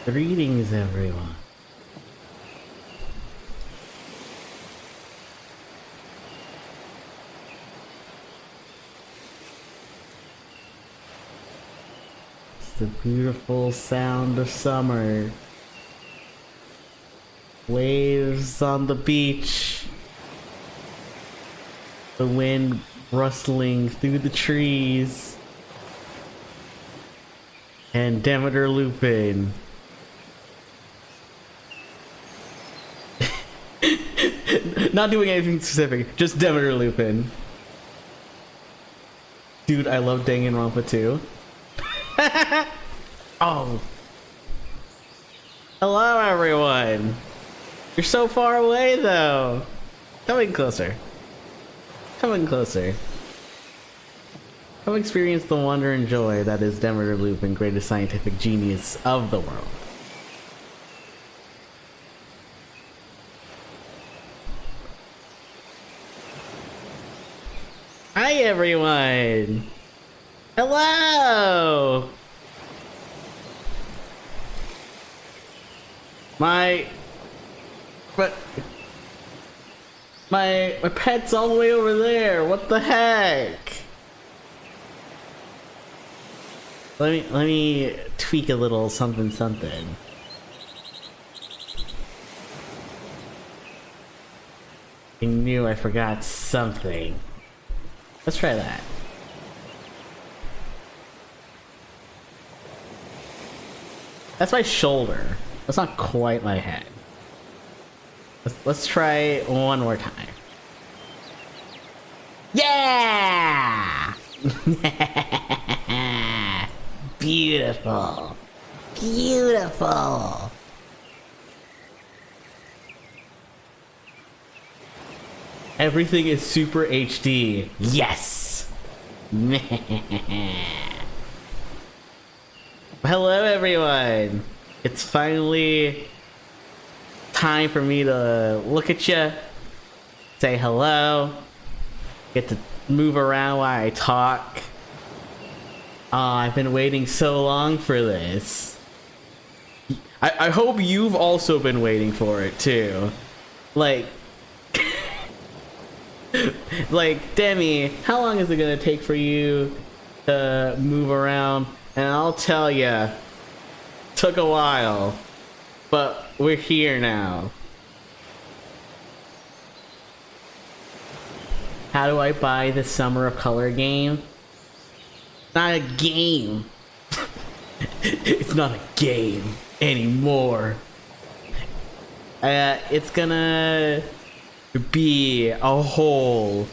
Greetings, everyone. It's the beautiful sound of summer. Waves on the beach. The wind rustling through the trees. And Demeter Lupin. Not doing anything specific, just Demeter Lupin. Dude, I love Danganronpa too. Oh. Hello, everyone. You're so far away, though. Coming closer. Coming closer. Come experience the wonder and joy that is Demeter Lupin, greatest scientific genius of the world. Hi, everyone. Hello. My pet's all the way over there. What the heck? Let me tweak a little something. I knew I forgot something. Let's try that. That's my shoulder. That's not quite my head. Let's try one more time. Yeah! Beautiful. Beautiful. Everything is super HD. Yes! Hello, everyone. It's finally time for me to look at you, say hello, get to move around while I talk. I've been waiting so long for this. I hope you've also been waiting for it too. Like, like, Demmy, how long is it gonna take for you to move around? And I'll tell ya, took a while, but we're here now. How do I buy the Summer of Color game? It's not a game. It's not a game anymore. It's gonna be a whole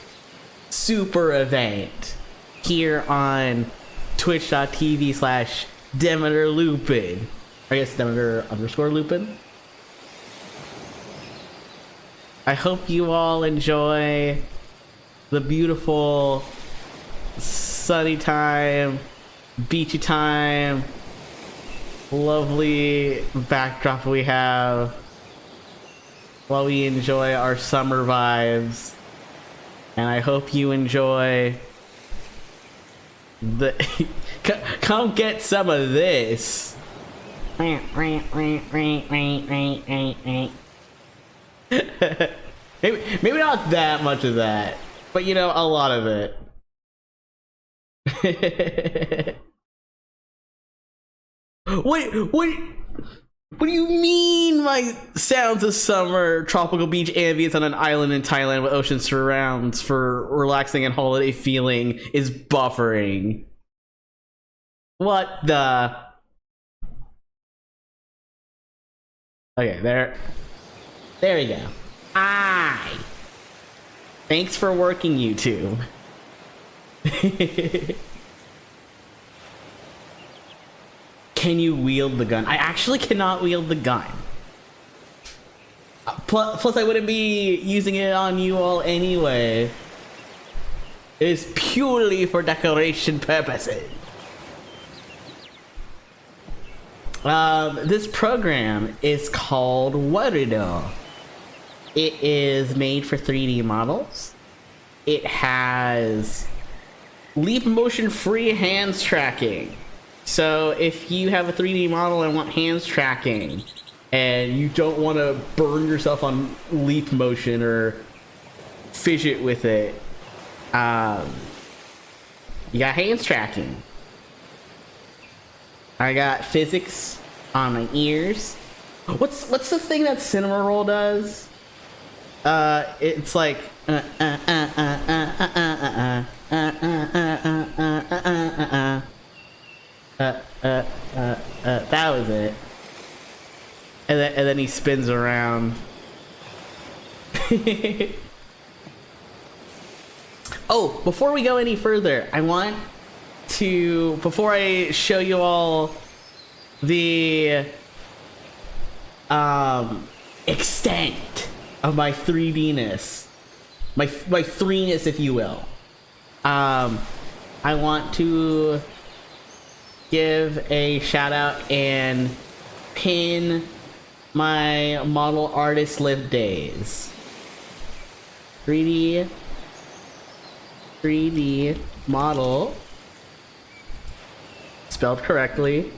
super event here on twitch.tv/Demeter Lupin. I guess Demeter_Lupin. I hope you all enjoy the beautiful sunny time, beachy time, lovely backdrop we have while we enjoy our summer vibes. And I hope you enjoy the come get some of this. maybe not that much of that, but you know, a lot of it. what do you mean my sounds of summer, tropical beach ambience on an island in Thailand with ocean surrounds for relaxing and holiday feeling is buffering? What the? Okay, there we go. Thanks for working, YouTube. Can you wield the gun? I actually cannot wield the gun. Plus I wouldn't be using it on you all anyway. It is purely for decoration purposes. This program is called Warudo. It is made for 3D models. It has leap motion free hands tracking. So if you have a 3D model and want hands tracking, and you don't want to burn yourself on leap motion or fidget with it, you got hands tracking. I got physics on my ears. What's the thing that Cinema Roll does? It's like that was it. And then he spins around. Oh, before we go any further, I want to, before I show you all the extent of my 3D-ness, my 3-ness, if you will, I want to give a shout out and pin my model artist live days. 3D model, spelled correctly,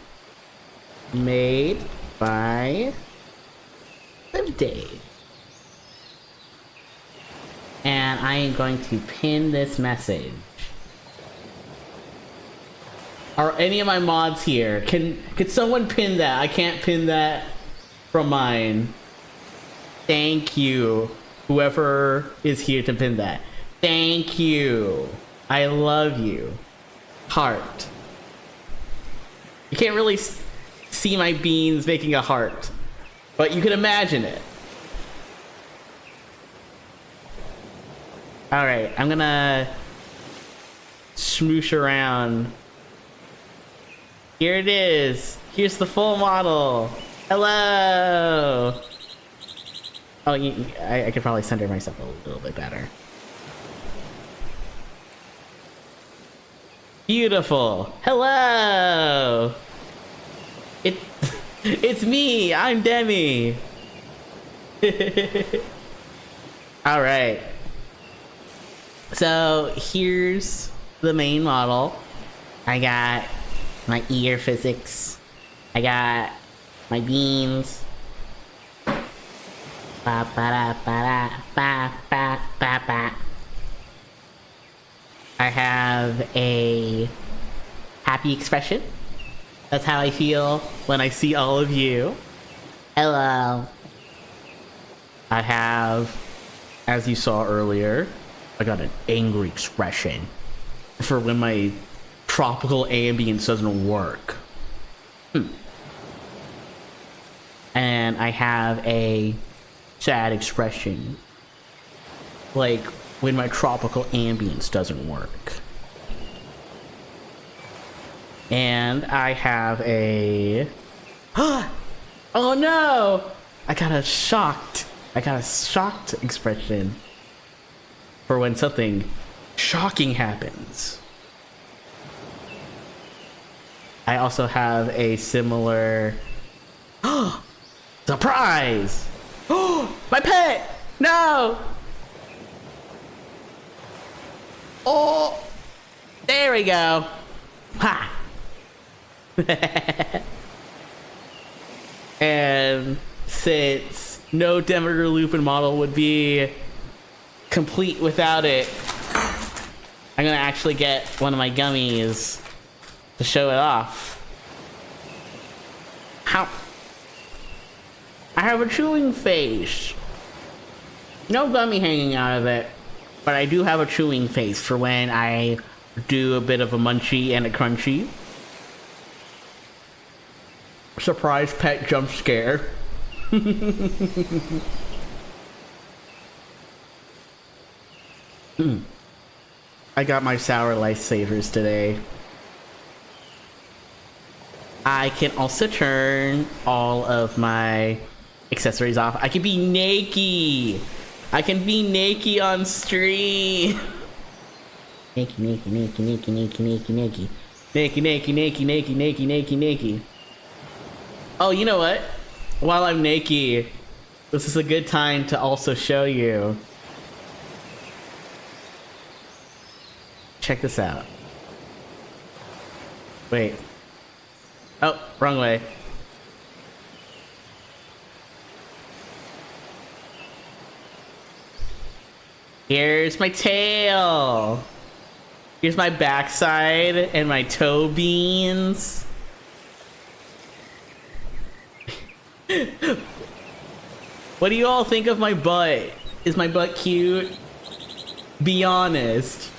made by live days. And I am going to pin this message. Are any of my mods here? Could someone pin that? I can't pin that from mine. Thank you, whoever is here to pin that. Thank you. I love you. Heart. You can't really see my beans making a heart, but you can imagine it. Alright, I'm gonna smoosh around. Here it is. Here's the full model. Hello. Oh, I could probably center myself a little bit better. Beautiful. Hello. It's me. I'm Demmy. All right. So here's the main model. I got my ear physics. I got my beans. Ba ba da ba da ba ba ba ba. I have a happy expression. That's how I feel when I see all of you. Hello. I have, as you saw earlier, I got an angry expression for when my tropical ambience doesn't work. And I have a sad expression, like when my tropical ambience doesn't work. And I have a oh no! I got a shocked expression for when something shocking happens. I also have a similar surprise! My pet! No! Oh! There we go! Ha! And since no Demeter Lupin model would be complete without it, I'm gonna actually get one of my gummies to show it off. How? I have a chewing face. No gummy hanging out of it, but I do have a chewing face for when I do a bit of a munchie and a crunchy. Surprise pet jump scare. I got my sour lifesavers today. I can also turn all of my accessories off. I can be naked. I can be naked on stream. Naked. Naked. Oh, you know what? While I'm naked, this is a good time to also show you. Check this out. Wait. Oh, wrong way. Here's my tail. Here's my backside and my toe beans. What do you all think of my butt? Is my butt cute? Be honest.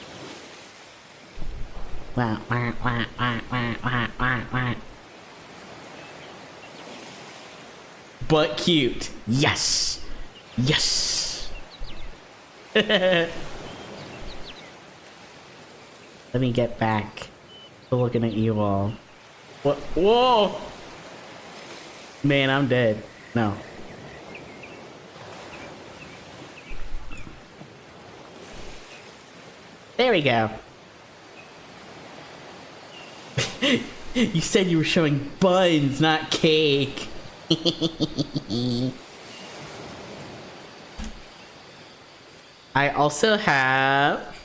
Butt cute. Yes. Yes. Let me get back to looking at you all. What? Whoa! Man, I'm dead. No. There we go. You said you were showing buns, not cake. I also have...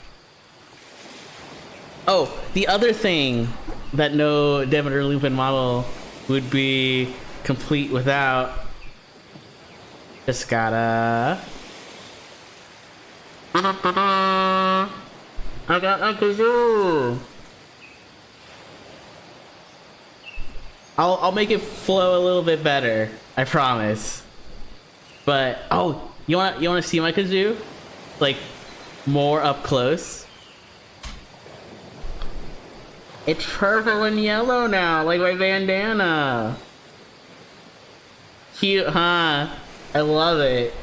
Oh, the other thing that no Demeter Lupin model would be complete without. Just gotta... I got a kazoo! I'll make it flow a little bit better, I promise. But oh, you wanna see my kazoo? Like more up close? It's purple and yellow now, like my bandana. Cute, huh? I love it.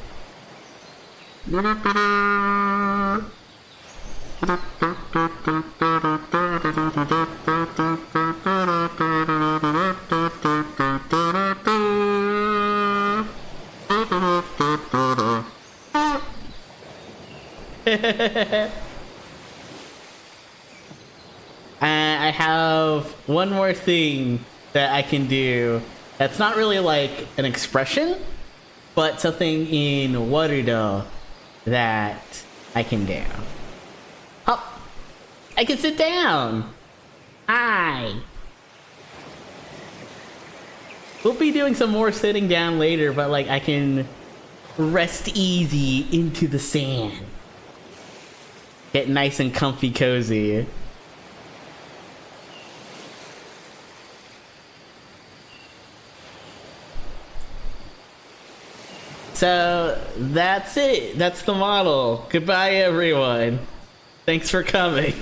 I have one more thing that I can do that's not really like an expression, but something in Warudo that I can do. Oh, I can sit down. Hi. We'll be doing some more sitting down later, but like I can rest easy into the sand. Get nice and comfy cozy. So that's it. That's the model. Goodbye, everyone. Thanks for coming.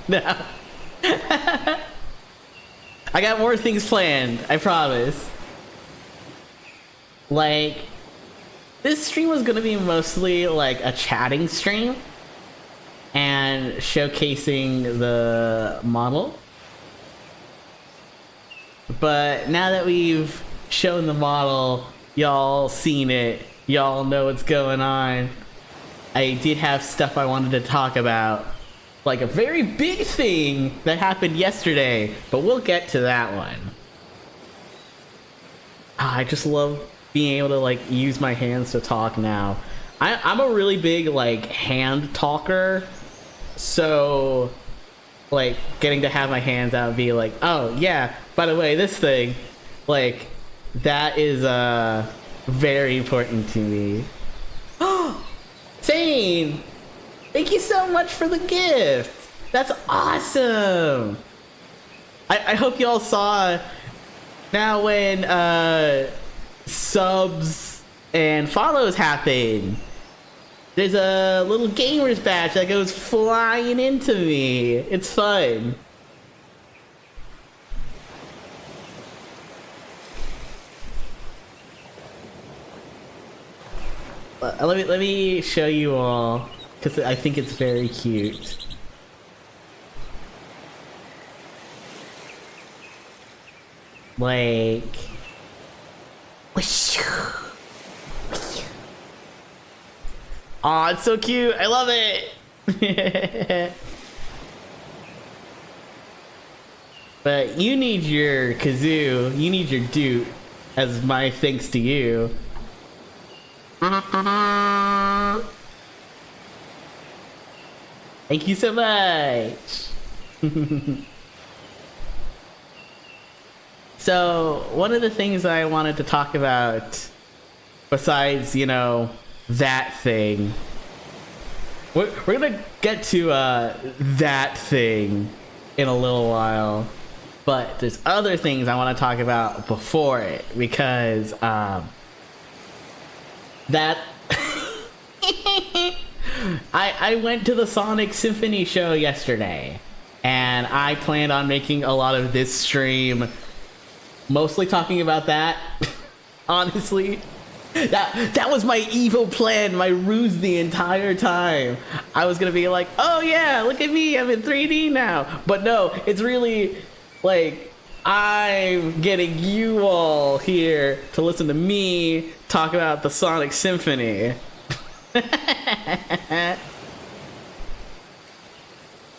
No. I got more things planned, I promise. Like, this stream was gonna be mostly like a chatting stream and showcasing the model. But now that we've shown the model, y'all seen it, y'all know what's going on, I did have stuff I wanted to talk about. Like a very big thing that happened yesterday, but we'll get to that one. I just love being able to like use my hands to talk now. I'm a really big like hand talker, so like getting to have my hands out and be like, oh yeah, by the way, this thing, like that is very important to me. Oh, Zane, thank you so much for the gift. That's awesome. I hope y'all saw now when subs and follows happen. There's a little gamer's badge that goes flying into me. It's fun. Let me show you all, because I think it's very cute. Like, aw, it's so cute. I love it. But you need your kazoo. You need your dute as my thanks to you. Thank you so much. So one of the things I wanted to talk about, besides, you know, that thing, we're gonna get to that thing in a little while, but there's other things I want to talk about before it, because that I went to the Sonic Symphony show yesterday, and I planned on making a lot of this stream mostly talking about that. Honestly, that was my evil plan, my ruse the entire time. I was gonna be like, oh yeah, look at me, I'm in 3D now. But no, it's really like I'm getting you all here to listen to me talk about the Sonic Symphony.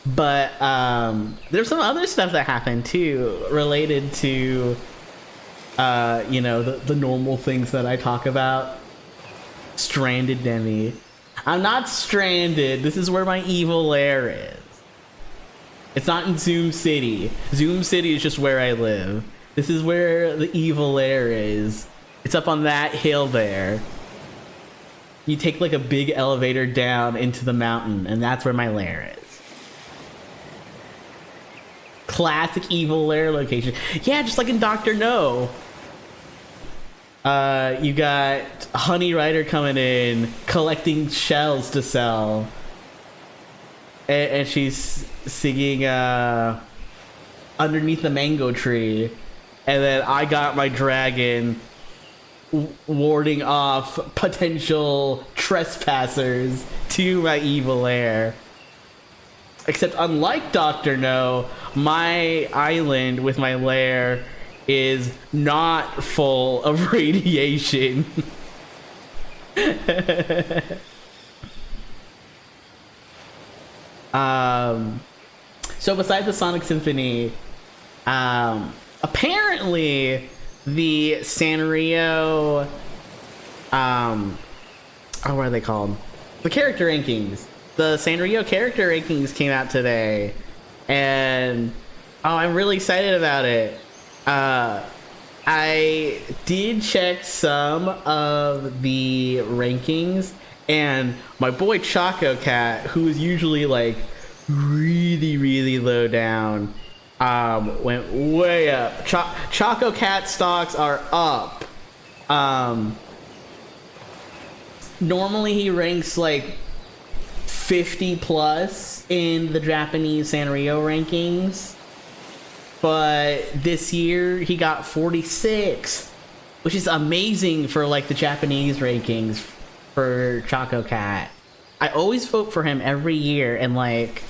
But there's some other stuff that happened too, related to you know, the normal things that I talk about. Stranded Demmy. I'm not stranded. This is where my evil lair is. It's not in Zoom City. Zoom City is just where I live. This is where the evil lair is. It's up on that hill there. You take like a big elevator down into the mountain, and that's where my lair is. Classic evil lair location. Yeah, just like in Dr. No. You got Honey Rider coming in, collecting shells to sell. And she's singing Underneath the Mango Tree. And then I got my dragon warding off potential trespassers to my evil lair. Except unlike Dr. No, my island with my lair is not full of radiation. So besides the Sonic Symphony, apparently the Sanrio, what are they called? The character rankings. The Sanrio character rankings came out today, and I'm really excited about it. I did check some of the rankings, and my boy Choco Cat, who is usually like really low down, went way up. Choco Cat stocks are up. Normally he ranks like 50 plus in the Japanese Sanrio rankings, but this year he got 46th, which is amazing for like the Japanese rankings for Choco Cat. I always vote for him every year, and like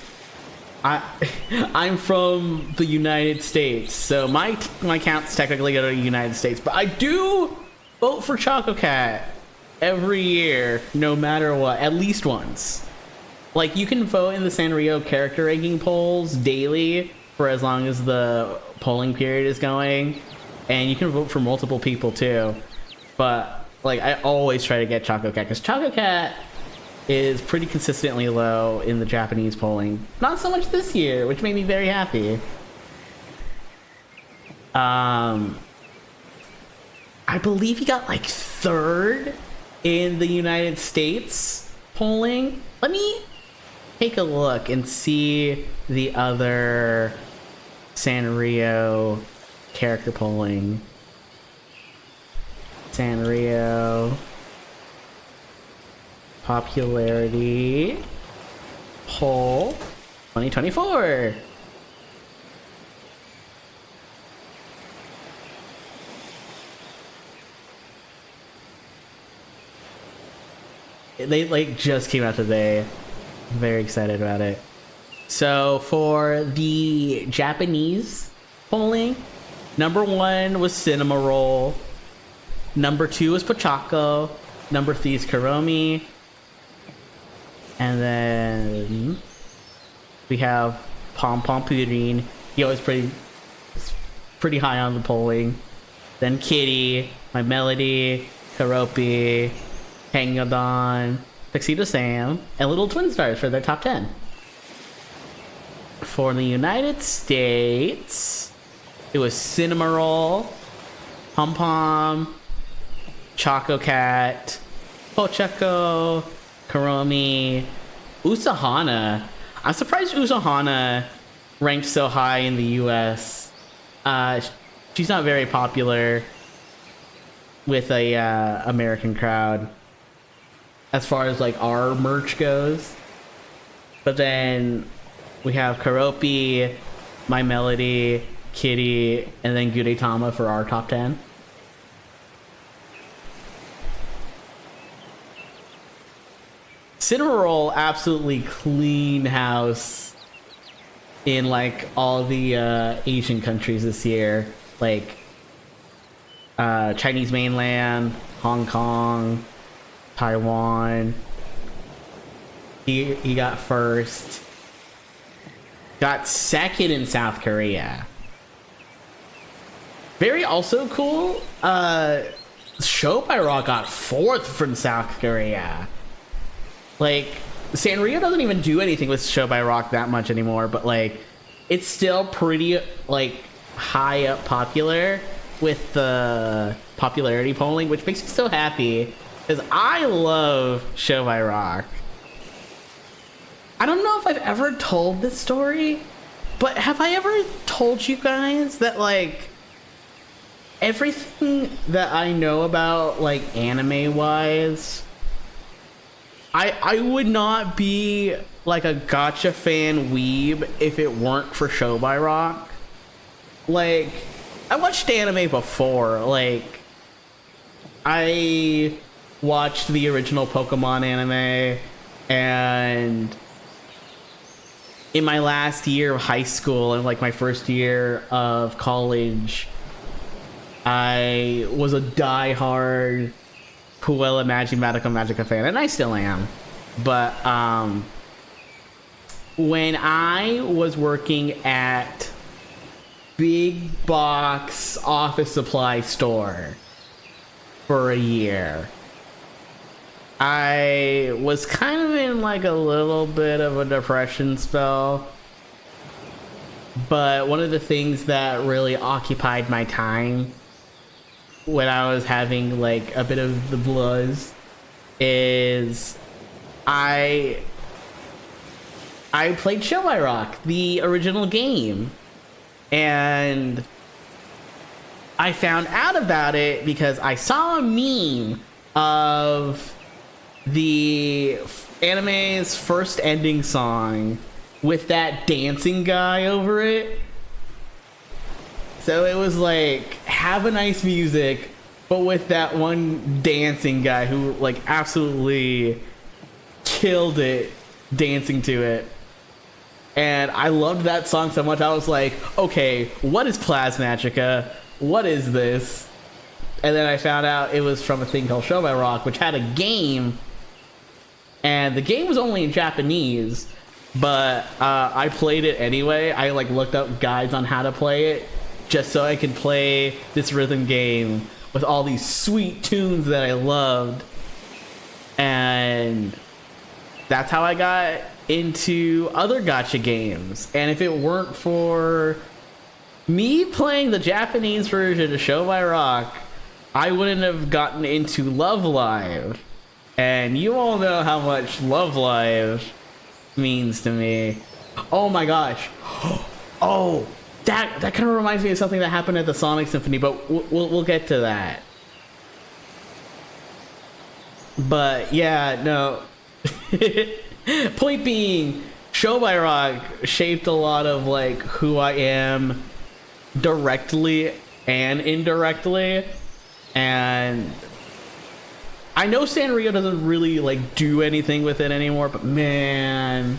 I'm from the United States, so my counts technically go to the United States, but I do vote for Choco Cat every year, no matter what, at least once. Like, you can vote in the Sanrio character ranking polls daily for as long as the polling period is going, and you can vote for multiple people too. But like, I always try to get Choco Cat, because Choco Cat is pretty consistently low in the Japanese polling. Not so much this year, which made me very happy. I believe he got like 3rd in the United States polling. Let me take a look and see the other Sanrio character polling. Sanrio popularity poll 2024. They like just came out today. I'm very excited about it. So for the Japanese polling, number 1 was Cinema Roll, number 2 was Pochako, number 3 is Kuromi, and then we have Pom Pom Pudding. He always pretty high on the polling. Then Kitty, My Melody, Karopi, Hangadon, Tuxedo Sam, and Little Twin Stars for their top 10. For the United States, It was Cinema Roll, Pom Pom, Choco Cat, Pocheko, Kuromi, Usahana. I'm surprised Usahana ranked so high in the US. She's not very popular with a American crowd as far as like our merch goes. But then we have Karopi, My Melody, Kitty, and then Gudetama for our top 10. Cinnamoroll absolutely clean house in like all the Asian countries this year, like Chinese mainland, Hong Kong, Taiwan. He got first. Got second in South Korea. Very also cool. Show by Rock got fourth from South Korea. Like, Sanrio doesn't even do anything with Show by Rock that much anymore, but like, it's still pretty like high up popular with the popularity polling, which makes me so happy because I love Show by Rock. I don't know if I've ever told this story, but have I ever told you guys that like everything that I know about like anime wise, I would not be like a gacha fan weeb if it weren't for Show by Rock. Like, I watched anime before. Like, I watched the original Pokemon anime, and in my last year of high school and like my first year of college, I was a die-hard Puella Magica fan, and I still am. But when I was working at big box office supply store for a year, I was kind of in like a little bit of a depression spell. But one of the things that really occupied my time when I was having like a bit of the blues is I played Show by Rock, the original game, and I found out about it because I saw a meme of the anime's first ending song with that dancing guy over it. So it was like, have a nice music, but with that one dancing guy who like absolutely killed it dancing to it. And I loved that song so much, I was like, okay, what is Plasmagica? What is this? And then I found out it was from a thing called Show by Rock, which had a game, and the game was only in Japanese, but I played it anyway. I like looked up guides on how to play it, just so I could play this rhythm game with all these sweet tunes that I loved. And that's how I got into other gacha games. And if it weren't for me playing the Japanese version of Show by Rock, I wouldn't have gotten into Love Live. And you all know how much Love Live means to me. Oh my gosh. Oh, that kind of reminds me of something that happened at the Sonic Symphony, but we'll get to that. But yeah, no. Point being, Show by Rock shaped a lot of like who I am directly and indirectly. And I know Sanrio doesn't really like do anything with it anymore, but man,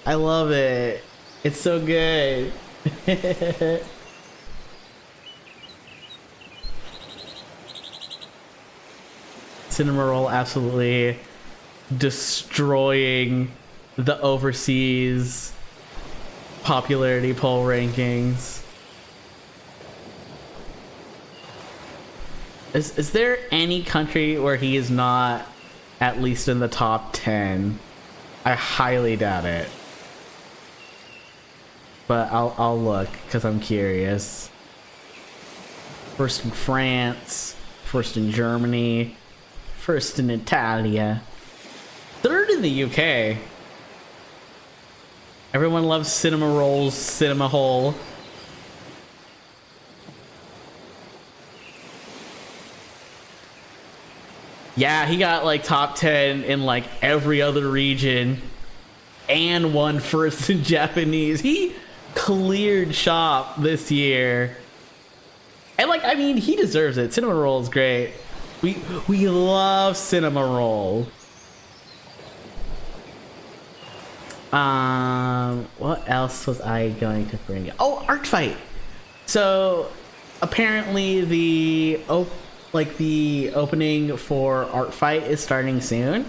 I love it. It's so good. Cinnamoroll absolutely destroying the overseas popularity poll rankings. Is there any country where he is not at least in the top 10? I highly doubt it. but I'll look because I'm curious. First in France, first in Germany, first in Italia, third in the UK. Everyone loves Cinema Roll's Cinema Hole. Yeah, he got like top 10 in like every other region and won first in Japanese. He cleared shop this year. And like, I mean, he deserves it. Cinema Roll is great. We love Cinema Roll. What else was I going to bring? Oh, Art Fight. So apparently the opening for Art Fight is starting soon.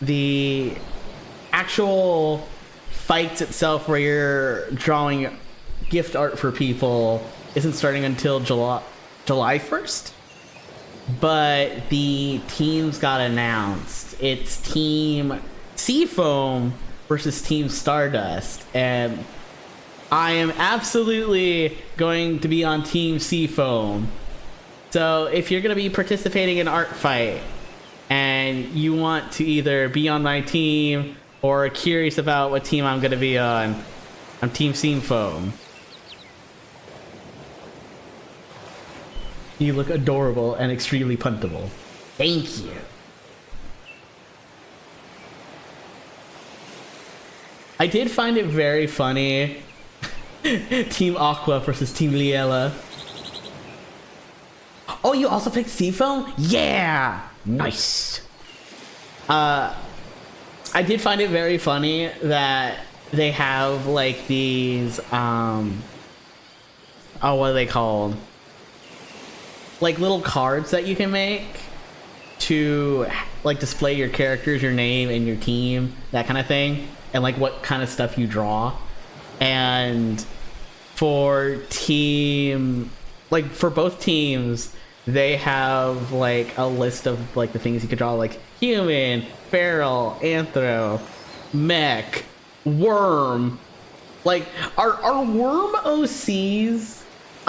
The actual fights itself, where you're drawing gift art for people, isn't starting until July 1st. But the teams got announced. It's Team Seafoam versus Team Stardust, and I am absolutely going to be on Team Seafoam. So if you're going to be participating in Art Fight and you want to either be on my team or are curious about what team I'm going to be on, I'm Team Seafoam. You look adorable and extremely puntable. Thank you. I did find it very funny. Team Aqua versus Team Liela. Oh, you also picked Seafoam? Yeah! Nice. I did find it very funny that they have like these oh, what are they called? Like little cards that you can make to like display your characters, your name, and your team, that kind of thing, and like what kind of stuff you draw. And for both teams, they have like a list of like the things you could draw, like human, feral, anthro, mech, worm. Like, are worm OCs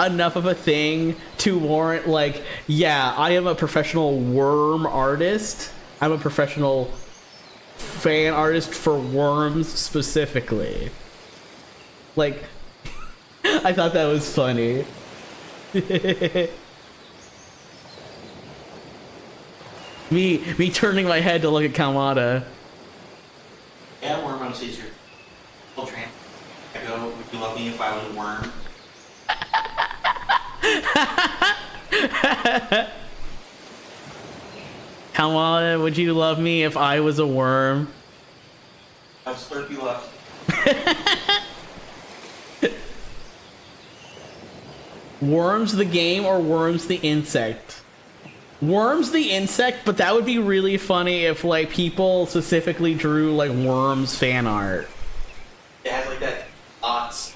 enough of a thing to warrant like, yeah, I am a professional worm artist. I'm a professional fan artist for worms specifically. Like, I thought that was funny. me turning my head to look at Kamada. Yeah, worm OCs are full trans. I go, would you love me if I was a worm? Kamada, would you love me if I was a worm? I'll slurp you up. Worms the game or Worms the insect? Worms the insect, but that would be really funny if like people specifically drew like Worms fan art. It has like that Ott's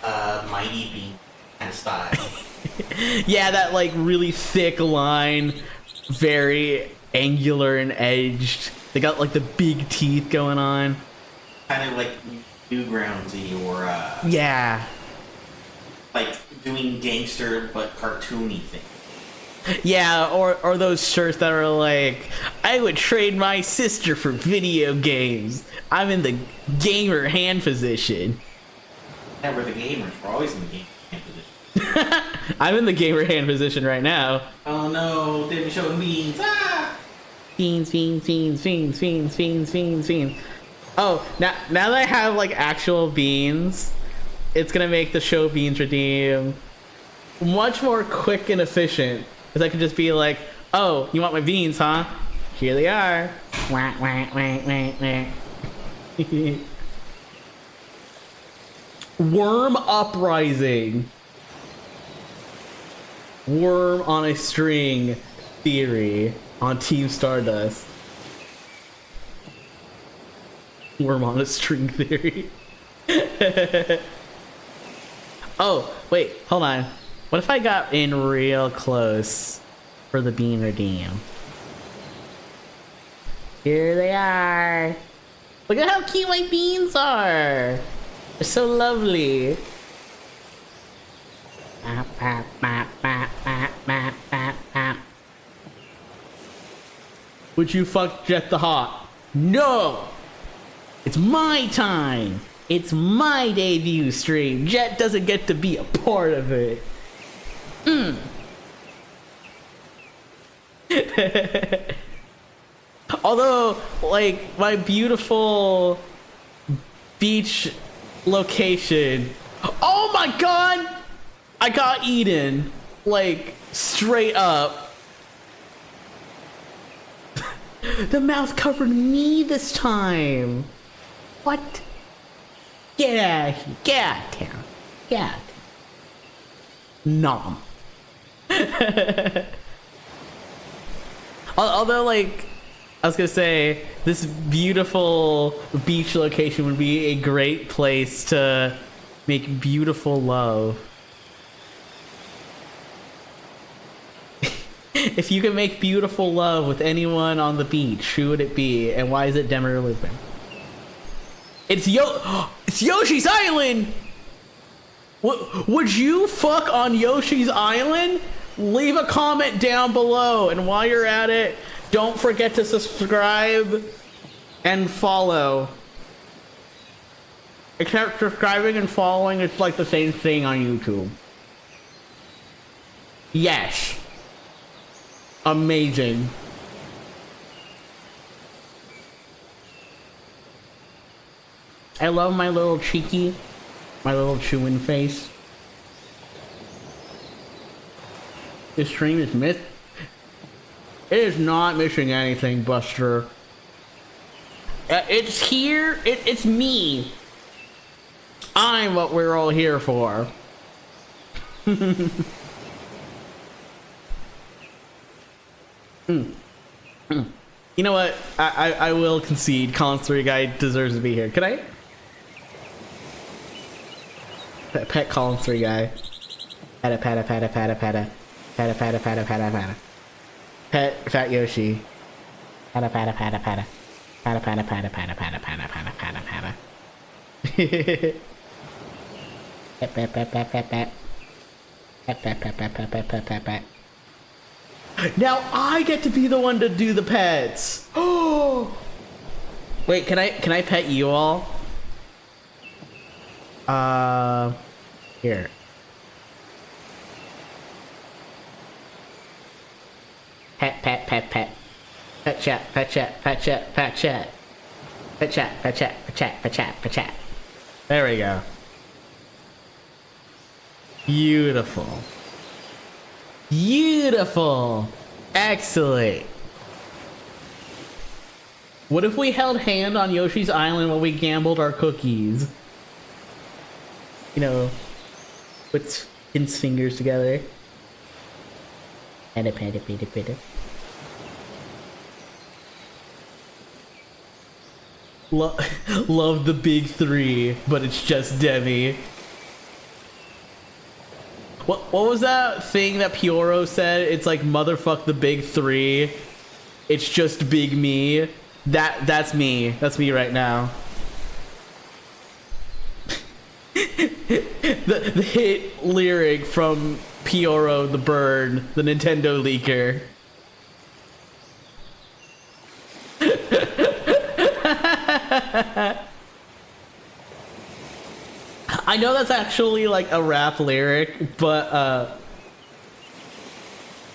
Mighty Bean kind of style. Yeah, that like really thick line, very angular and edged. They got like the big teeth going on. Kind of like Newgroundsy or yeah, like doing gangster but cartoony thing. Yeah, or those shirts that are like, I would trade my sister for video games. I'm in the gamer hand position. Yeah, we're the gamers. We're always in the gamer hand position. I'm in the gamer hand position right now. Oh no, Demmy showing beans. Ah! Beans. Oh, now that I have like actual beans, it's gonna make the show beans redeem much more quick and efficient. Because I could just be like, oh, you want my beans, huh? Here they are. Worm Uprising. Worm on a string theory on Team Stardust. Worm on a string theory. Oh, wait, hold on. What if I got in real close for the bean redeem? Here they are. Look at how cute my beans are. It's so lovely. Would you fuck Jet the Hot? No! It's my time! It's my debut stream. Jet doesn't get to be a part of it. Although, like, my beautiful beach location. Oh my god! I got eaten. Like, straight up. The mouse covered me this time. What? Get out of here. Get out of town. Get out of town. Nom. Although, like, I was gonna say, this beautiful beach location would be a great place to make beautiful love. If you could make beautiful love with anyone on the beach, who would it be, and why is it Demmy or Lupin? It's Yoshi's Island! Would you fuck on Yoshi's Island? Leave a comment down below, and while you're at it, don't forget to subscribe and follow. Except subscribing and following is like the same thing on YouTube. Yes. Amazing. I love my little cheeky, my little chewing face. This stream is It is not missing anything, Buster. It's here. It's me. I'm what we're all here for. You know what? I will concede. Colin 3 guy deserves to be here. Could I? Pet Colin 3 guy. Pata pata pata pata pata. Pata pata pata pata pata. Pet Fat Yoshi. Pata pata pata pata. Pata pata pata pata pata pata pata pata pata. Pet pet pet pet pet pet. Pet pet pet pet pet pet pet pet pet. Now I get to be the one to do the pets. Oh. Wait, can I pet you all? Here. Pet, pet, pet, pet. Pet chat, pet chat, pet chat, pet chat. Pet chat, pet chat, pet chat, pet chat, pet chat. There we go. Beautiful. Beautiful. Excellent. What if we held hand on Yoshi's Island while we gambled our cookies? You know, put his fingers together. Peta peta peta peta. Love the big three, but it's just Demmy. What was that thing that Pioro said? It's like motherfuck the big three. It's just big me. That's me. That's me right now. the hit lyric from Pioro the Bird, the Nintendo leaker. I know that's actually like a rap lyric, but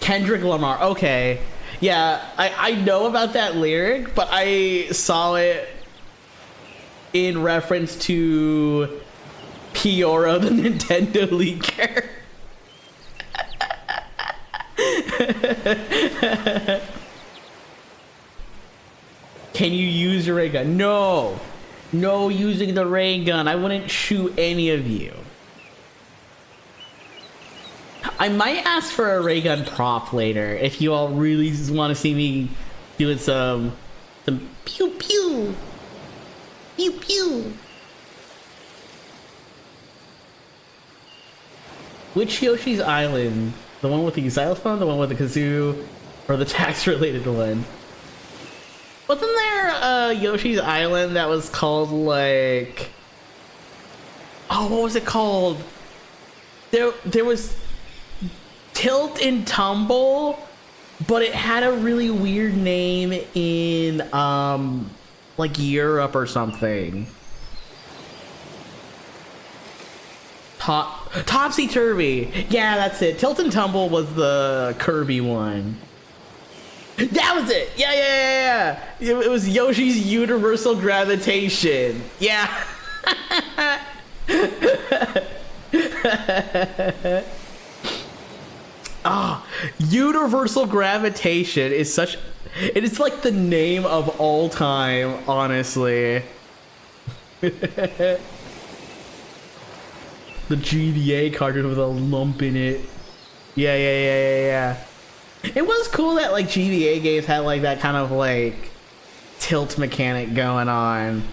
Kendrick Lamar. Okay. Yeah, I know about that lyric, but I saw it in reference to Pioro the Nintendo leaker. Can you use your ray gun? No. No using the ray gun. I wouldn't shoot any of you. I might ask for a ray gun prop later if you all really want to see me doing some pew pew. Pew pew. Which Yoshi's Island? The one with the xylophone, the one with the kazoo, or the tax-related one? Wasn't there a Yoshi's Island that was called, like... Oh, what was it called? There was Tilt and Tumble, but it had a really weird name in like Europe or something. Topsy Turvy. Yeah, that's it. Tilt and Tumble was the Kirby one. That was it. Yeah. It was Yoshi's Universal Gravitation. Yeah. Ah, Universal Gravitation is such. It is like the name of all time, honestly. The GDA cartridge with a lump in it. Yeah. It was cool that like GDA games had like that kind of like tilt mechanic going on.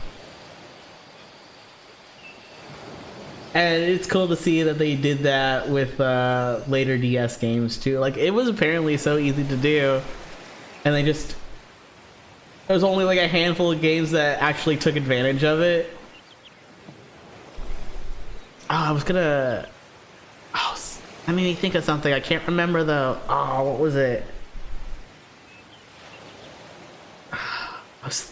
And it's cool to see that they did that with later DS games too. Like it was apparently so easy to do, and there was only like a handful of games that actually took advantage of it. Let me think of something. I can't remember though. Oh, what was it? I was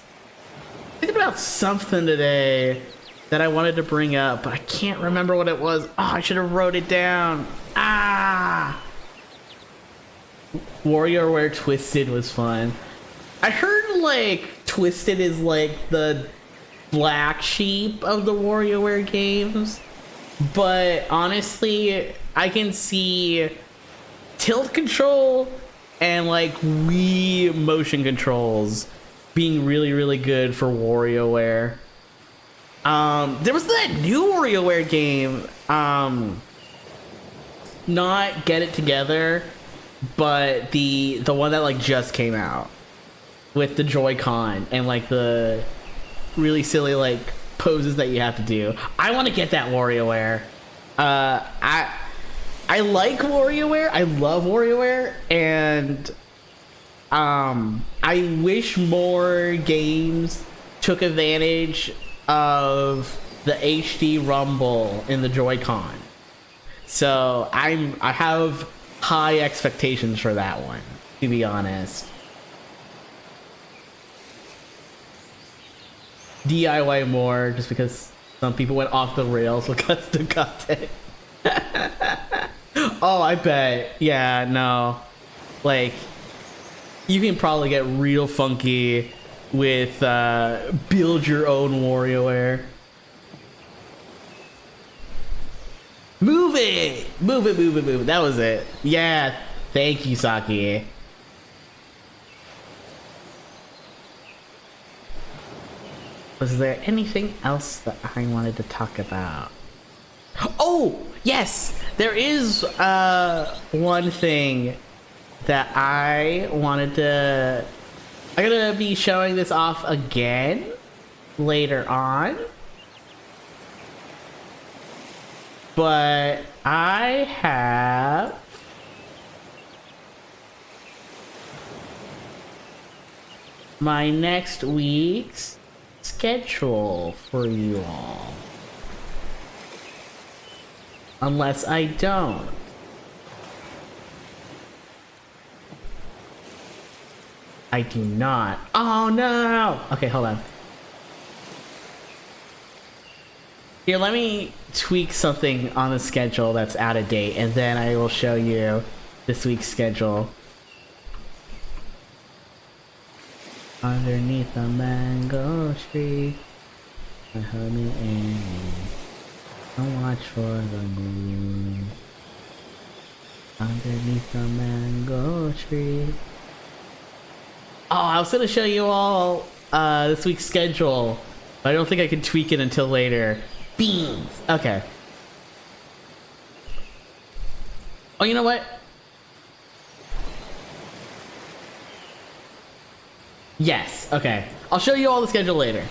thinking about something today that I wanted to bring up, but I can't remember what it was. Oh, I should have wrote it down. WarioWare Twisted was fun. I heard like Twisted is like the black sheep of the WarioWare games, but honestly, I can see tilt control and like Wii motion controls being really, really good for WarioWare. There was that new WarioWare game, not Get It Together, but the one that like just came out with the Joy-Con and like the really silly like poses that you have to do. I want to get that WarioWare. I like WarioWare. I love WarioWare, and I wish more games took advantage of the HD rumble in the Joy-Con. So I have high expectations for that one, to be honest. DIY more, just because some people went off the rails with custom content. Oh, I bet. Yeah, no. Like, you can probably get real funky with build your own WarioWare. Move it! Move it. That was it. Yeah, thank you, Saki. Was there anything else that I wanted to talk about? Oh, yes! There is one thing that I wanted to... I'm gonna be showing this off again later on. But I have... my next week's schedule for you all. Unless I don't. I do not. Oh no! Okay, hold on. Here, let me tweak something on the schedule that's out of date, and then I will show you this week's schedule. Underneath the mango tree, my honey Annie, I watch for the moon. Underneath the mango tree. Oh, I was gonna show you all this week's schedule, but I don't think I can tweak it until later. Beans! Okay. Oh, you know what? Yes, okay. I'll show you all the schedule later.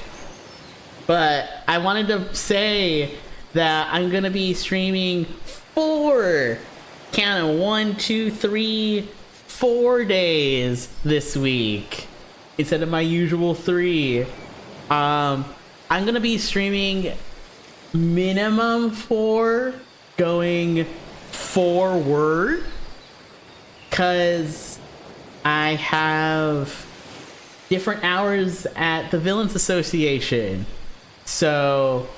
But I wanted to say that I'm gonna be streaming 4, count it, 1, 2, 3, 4 days this week instead of my usual 3. I'm gonna be streaming minimum 4 going forward, because I have different hours at the Villains Association, so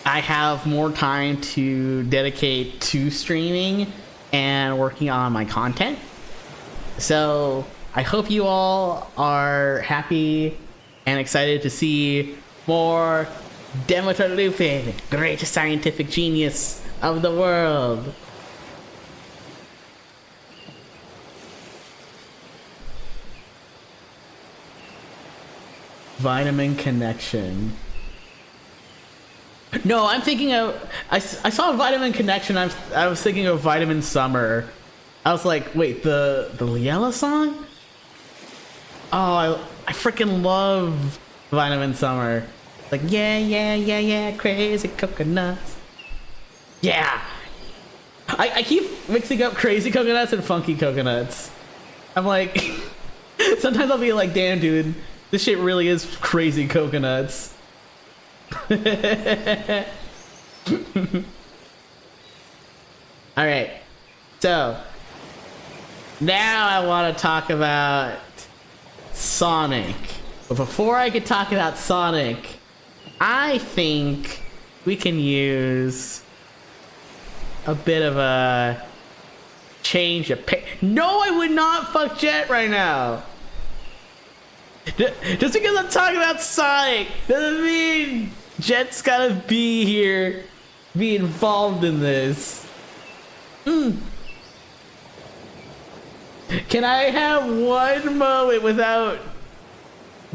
I have more time to dedicate to streaming and working on my content. So I hope you all are happy and excited to see more Demeter Lupin, greatest scientific genius of the world. Vitamin Connection. No, I'm thinking of... I saw Vitamin Connection. I was thinking of Vitamin Summer. I was like, wait, the Liella song? Oh, I freaking love Vitamin Summer. Like, yeah, crazy coconuts. Yeah. I keep mixing up crazy coconuts and funky coconuts. I'm like... sometimes I'll be like, damn, dude, this shit really is crazy coconuts. Alright, so now I want to talk about Sonic. But before I could talk about Sonic, I think we can use a bit of a change of pace. No, I would not fuck Jet right now. Just because I'm talking about Sonic doesn't mean Jet's gotta be here, be involved in this. Can I have one moment without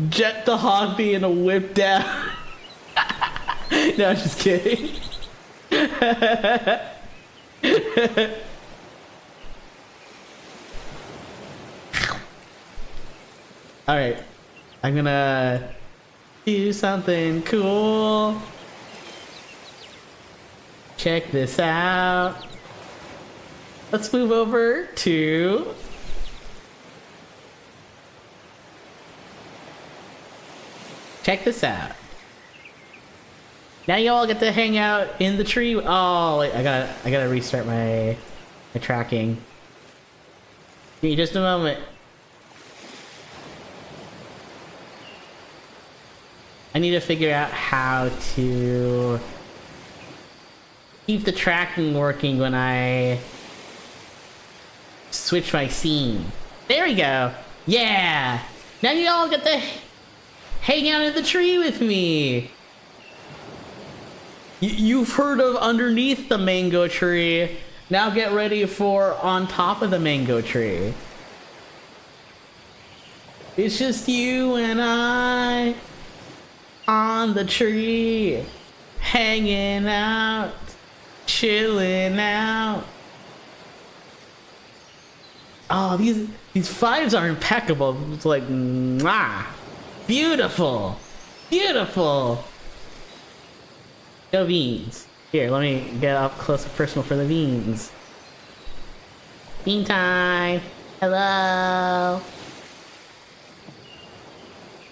Jet the Hog being whipped down? No, I'm just kidding. Alright. I'm gonna do something cool. Check this out. Let's move over to... check this out. Now you all get to hang out in the tree. Oh, wait, I gotta restart my tracking. Give me just a moment. I need to figure out how to keep the tracking working when I switch my scene. There we go. Yeah. Now you all get to hang out in the tree with me. You've heard of underneath the mango tree. Now get ready for on top of the mango tree. It's just you and I on the tree, hanging out, chilling out. Oh, these vibes are impeccable. It's like, mwah. Beautiful, beautiful. Go beans. Here, let me get up close and personal for the beans. Bean time. Hello.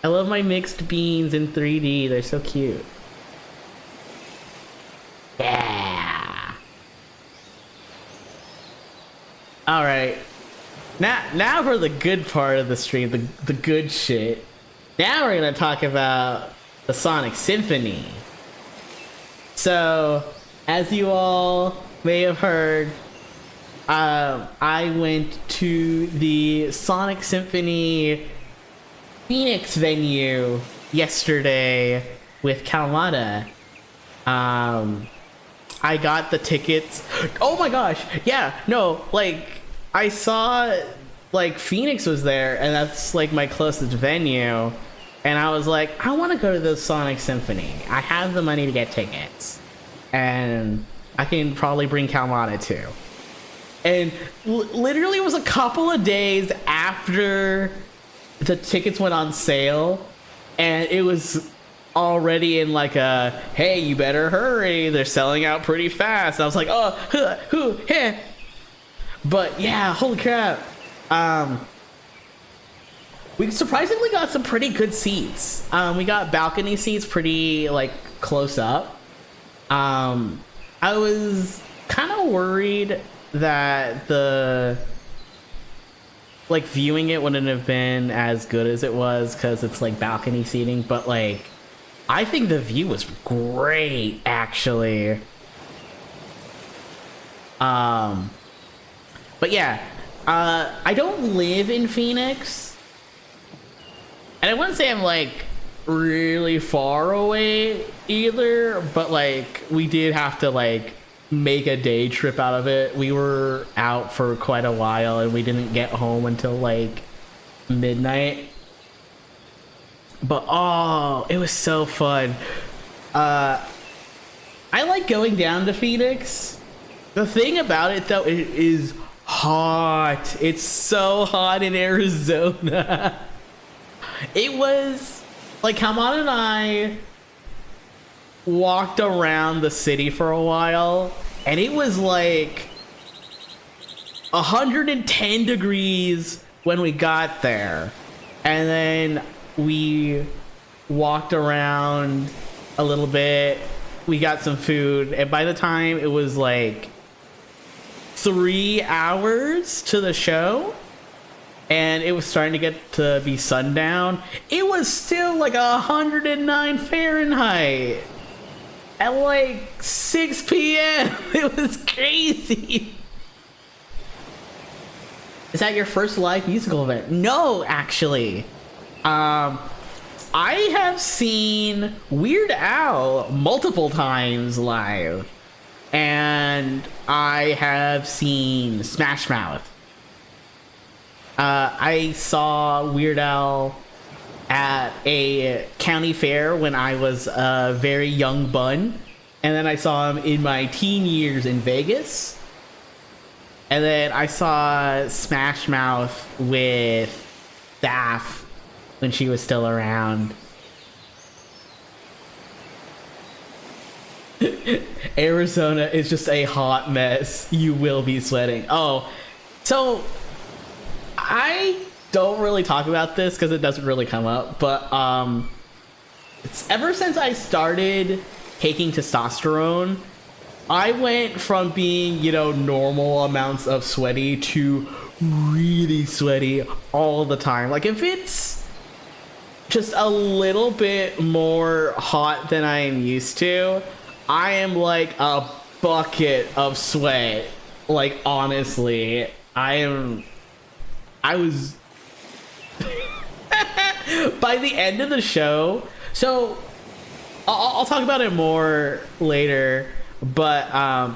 I love my mixed beans in 3D. They're so cute. Yeah. All right. Now for the good part of the stream, the good shit. Now we're gonna talk about the Sonic Symphony. So, as you all may have heard, I went to the Sonic Symphony Phoenix venue yesterday with Kalamata. I got the tickets. Oh my gosh, yeah, no, like, I saw, like, Phoenix was there, and that's, like, my closest venue, and I was like, I want to go to the Sonic Symphony. I have the money to get tickets, and I can probably bring Kalamata too. And literally it was a couple of days after the tickets went on sale, and it was already in like a, hey, you better hurry, they're selling out pretty fast. And I was like, oh, heh. But yeah, holy crap. We surprisingly got some pretty good seats. We got balcony seats pretty like close up. I was kind of worried that the like viewing it wouldn't have been as good as it was because it's like balcony seating, but like I think the view was great actually. But yeah, I don't live in Phoenix, and I wouldn't say I'm like really far away either, but like we did have to like make a day trip out of it. We were out for quite a while and we didn't get home until like midnight, but oh, it was so fun. I like going down to Phoenix. The thing about it though, it is hot. It's so hot in Arizona. It was like Kaman and I walked around the city for a while and it was like 110 degrees when we got there, and then we walked around a little bit, we got some food, and by the time it was like 3 hours to the show and it was starting to get to be sundown, it was still like 109 Fahrenheit at like 6 p.m. It was crazy. Is that your first live musical event? No, actually. I have seen Weird Al multiple times live. And I have seen Smash Mouth. I saw Weird Al at a county fair when I was a very young bun, and then I saw him in my teen years in Vegas, and then I saw Smash Mouth with Staff when she was still around. Arizona is just a hot mess. You will be sweating. Oh, so I don't really talk about this because it doesn't really come up, but it's ever since I started taking testosterone, I went from being, you know, normal amounts of sweaty to really sweaty all the time. Like if it's just a little bit more hot than I am used to, I am like a bucket of sweat. Like honestly, I was by the end of the show, so I'll talk about it more later, but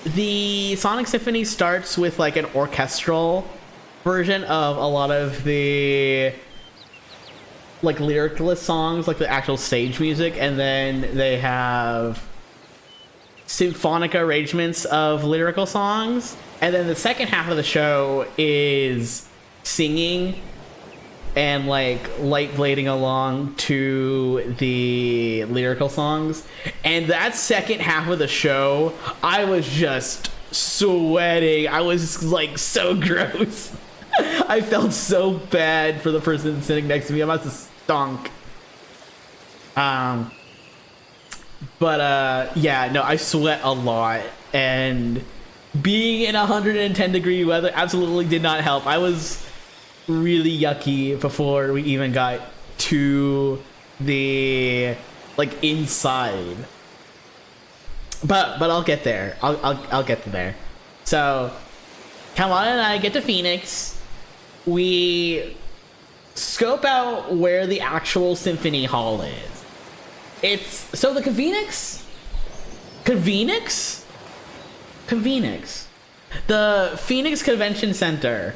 the Sonic Symphony starts with like an orchestral version of a lot of the like lyricless songs, like the actual stage music, and then they have symphonic arrangements of lyrical songs, and then the second half of the show is singing and like light blading along to the lyrical songs. And that second half of the show, I was just sweating. I was like so gross. I felt so bad for the person sitting next to me. I must have stunk. But yeah, no, I sweat a lot, and being in 110 degree weather absolutely did not help. I was really yucky before we even got to the like inside. But I'll get there. I'll get to there. So Kawan and I get to Phoenix. We scope out where the actual Symphony Hall is. It's so the Convenix. The Phoenix Convention Center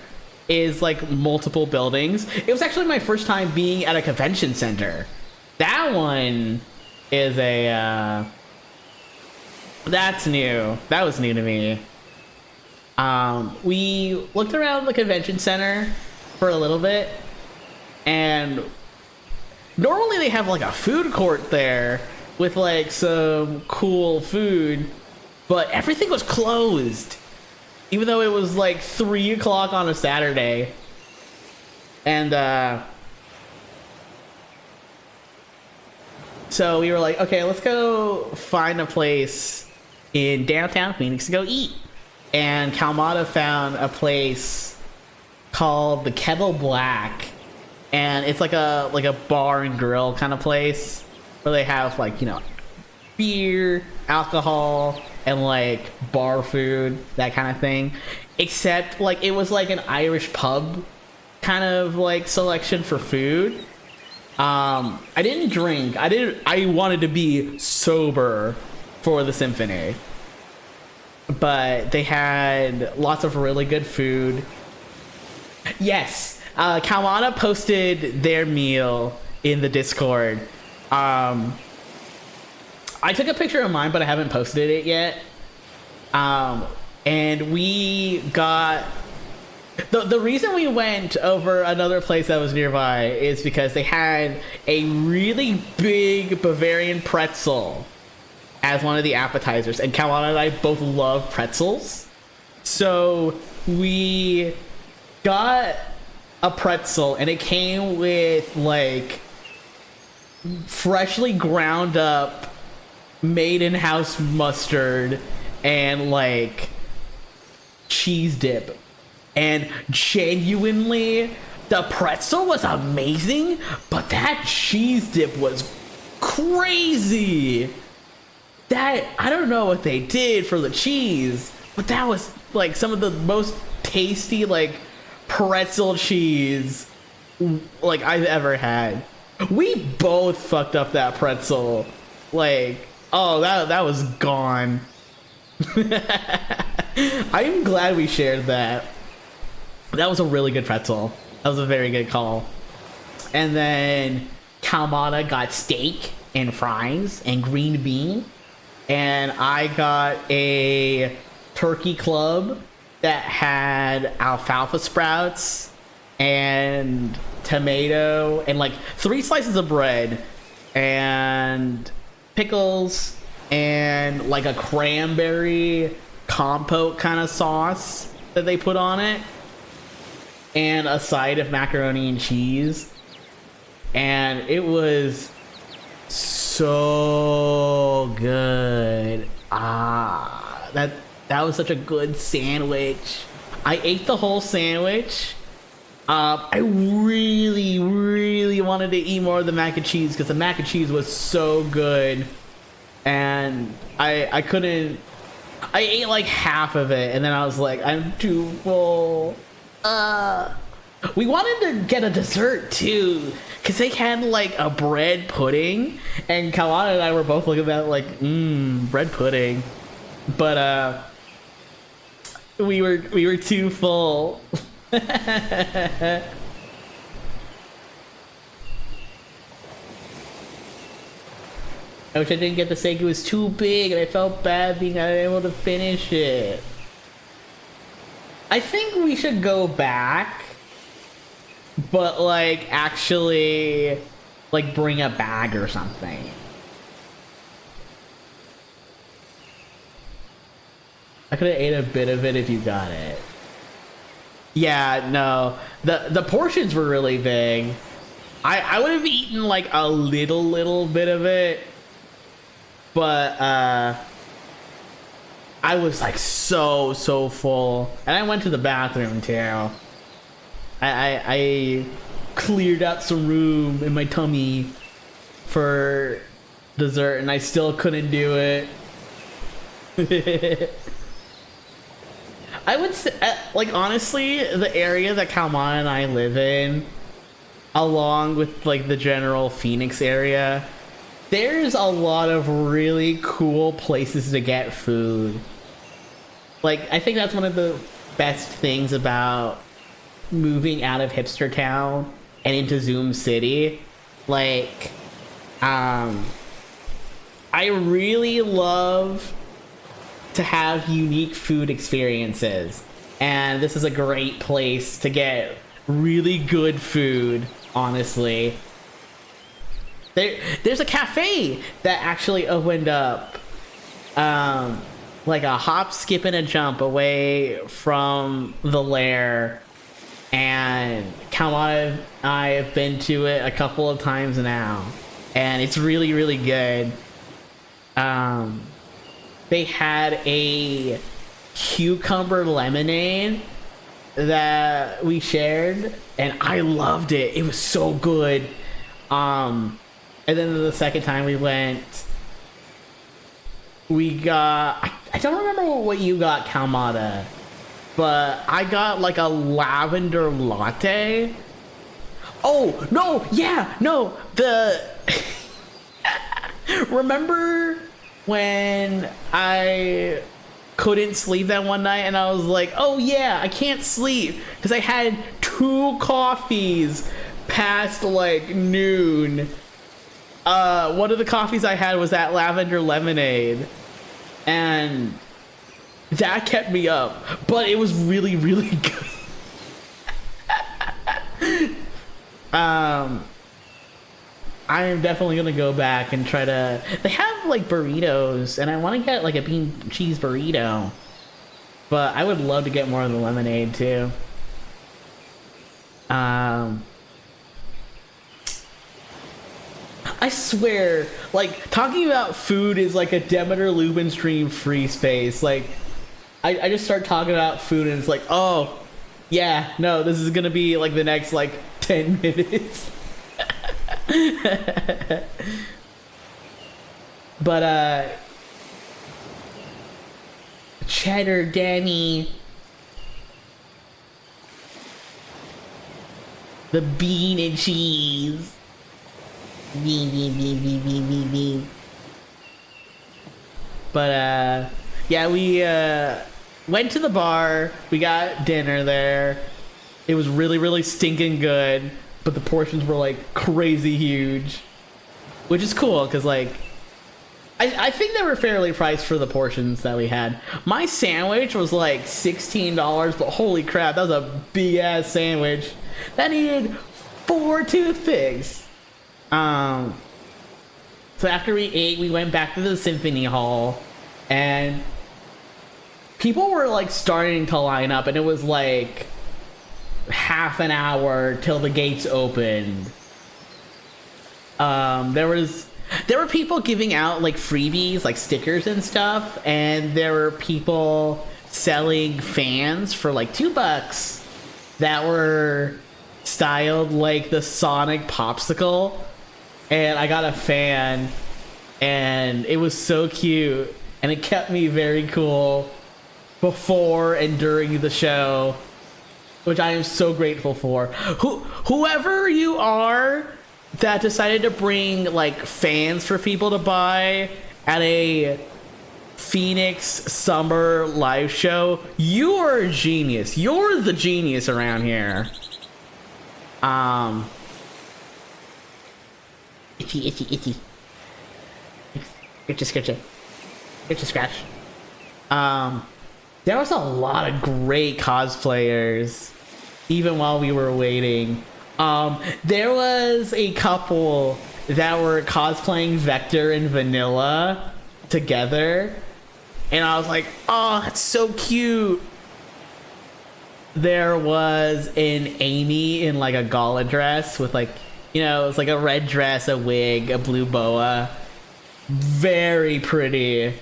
is like multiple buildings. It was actually my first time being at a convention center. That one is a that's new. That was new to me. We looked around the convention center for a little bit, and normally they have like a food court there with like some cool food, but everything was closed, even though it was like 3 o'clock on a Saturday. And So we were like, okay, let's go find a place in downtown Phoenix to go eat. And Kalmata found a place called the Kettle Black, and it's like a bar and grill kind of place where they have like, you know, beer, alcohol, and like bar food, that kind of thing. Except like it was like an Irish pub kind of like selection for food. I didn't drink. I wanted to be sober for the Symphony. But they had lots of really good food. Yes, Kalmana posted their meal in the Discord. I took a picture of mine, but I haven't posted it yet. And we got... The reason we went over another place that was nearby is because they had a really big Bavarian pretzel as one of the appetizers, and Kalana and I both love pretzels. So we got a pretzel, and it came with like freshly ground up made in house mustard and like cheese dip. And genuinely, the pretzel was amazing, but that cheese dip was crazy. That, I don't know what they did for the cheese, but that was like some of the most tasty like pretzel cheese like I've ever had. We both fucked up that pretzel. Like, oh, that was gone. I'm glad we shared that. That was a really good pretzel. That was a very good call. And then Kalmana got steak and fries and green bean. And I got a turkey club that had alfalfa sprouts and tomato and like 3 slices of bread and pickles and like a cranberry compote kind of sauce that they put on it, and a side of macaroni and cheese. And it was so good. That was such a good sandwich. I ate the whole sandwich. I really wanted to eat more of the mac and cheese because the mac and cheese was so good, and I couldn't. I ate like half of it, and then I was like, I'm too full. We wanted to get a dessert too, because they had like a bread pudding, and Kalana and I were both looking at like, bread pudding. But we were too full. I wish I didn't get the steak. It was too big, and I felt bad being unable to finish it. I think we should go back, but like actually like bring a bag or something. I could have ate a bit of it if you got it. Yeah, no, the portions were really big. I would have eaten like a little bit of it, but I was like so full, and I went to the bathroom too. I cleared out some room in my tummy for dessert, and I still couldn't do it. I would say, like, honestly, the area that Kalman and I live in, along with like the general Phoenix area, there's a lot of really cool places to get food. Like, I think that's one of the best things about moving out of Hipster Town and into Zoom City. Like, I really love to have unique food experiences, and this is a great place to get really good food, honestly. There's a cafe that actually opened up like a hop, skip, and a jump away from the lair, and Kalmana and I have been to it a couple of times now, and it's really, really good. They had a cucumber lemonade that we shared, and I loved it. It was so good. And then the second time we went, we got, I don't remember what you got, Kalmata, but I got like a lavender latte. Oh, no, yeah, no, remember when I couldn't sleep that one night and I was like, oh yeah, I can't sleep because I had 2 coffees past like noon. One of the coffees I had was that lavender lemonade, and that kept me up, but it was really, really good. I am definitely gonna go back and try to. They have like burritos, and I want to get like a bean cheese burrito, but I would love to get more of the lemonade too. I swear, like, talking about food is like a Demeter Lubin stream free space. Like, I just start talking about food and it's like, oh, yeah, no, this is gonna be like the next like 10 minutes. But, cheddar, Demmy. The bean and cheese. But yeah, we went to the bar, we got dinner there. It was really, really stinking good, but the portions were like crazy huge, which is cool because like I think they were fairly priced for the portions that we had. My sandwich was like $16, but holy crap, that was a big ass sandwich that needed 4 toothpicks. So after we ate, we went back to the Symphony Hall, and people were like starting to line up, and it was like half an hour till the gates opened. There were people giving out like freebies, like stickers and stuff, and there were people selling fans for like $2 that were styled like the Sonic popsicle. And I got a fan, and it was so cute, and it kept me very cool before and during the show, which I am so grateful for. Whoever you are that decided to bring like fans for people to buy at a Phoenix summer live show, you are a genius. You're the genius around here. Itchy. Scratch. There was a lot of great cosplayers, even while we were waiting. There was a couple that were cosplaying Vector and Vanilla together, and I was like, oh, that's so cute. There was an Amy in like a gala dress with like, you know, it's like a red dress, a wig, a blue boa. Very pretty.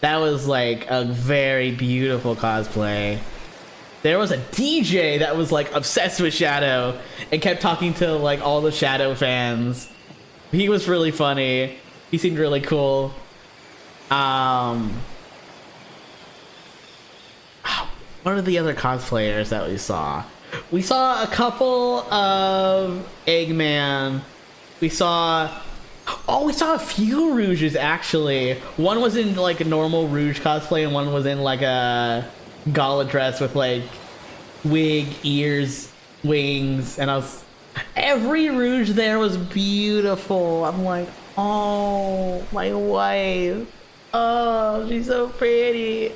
That was like a very beautiful cosplay. There was a DJ that was like obsessed with Shadow and kept talking to like all the Shadow fans. He was really funny. He seemed really cool. What are the other cosplayers that we saw? We saw a couple of Eggman. We saw a few Rouges actually. One was in like a normal Rouge cosplay, and one was in like a gala dress with like wig, ears, wings, and every Rouge there was beautiful. I'm like, oh, my wife. Oh, she's so pretty.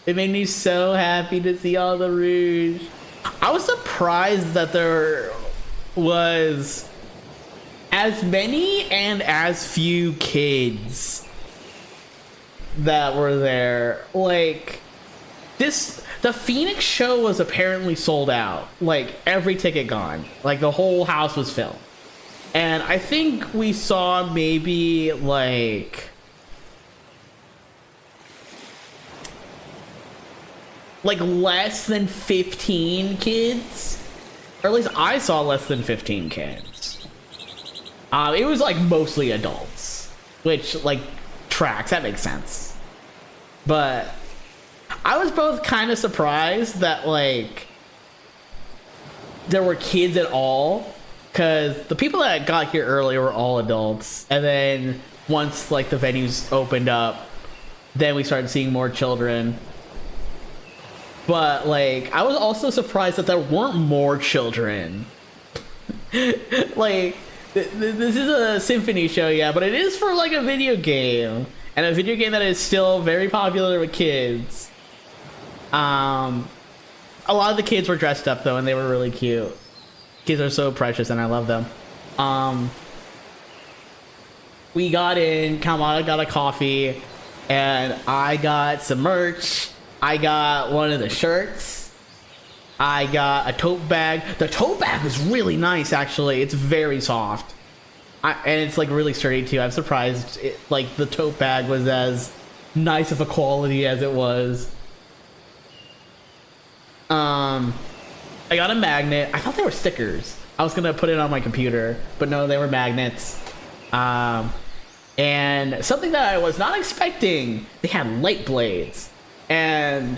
It made me so happy to see all the Rouge. I was surprised that there was as many and as few kids that were there. Like, the the Phoenix show was apparently sold out. Like, every ticket gone. Like, the whole house was filled. And I think we saw maybe, like less than 15 kids. Or at least I saw less than 15 kids. It was, like, mostly adults. Which, like, tracks. That makes sense. But I was both kind of surprised that, like, there were kids at all. Because the people that got here early were all adults. And then once, like, the venues opened up, then we started seeing more children. But, like, I was also surprised that there weren't more children. Like, this is a Symphony show, yeah, but it is for, like, a video game. And a video game that is still very popular with kids. A lot of the kids were dressed up, though, and they were really cute. Kids are so precious, and I love them. We got in, Kamada got a coffee, and I got some merch. I got one of the shirts. I got a tote bag. The tote bag was really nice, actually. It's very soft. And it's, like, really sturdy, too. I'm surprised, like, the tote bag was as nice of a quality as it was. I got a magnet. I thought they were stickers. I was gonna put it on my computer, but no, they were magnets. And something that I was not expecting, they had light blades. And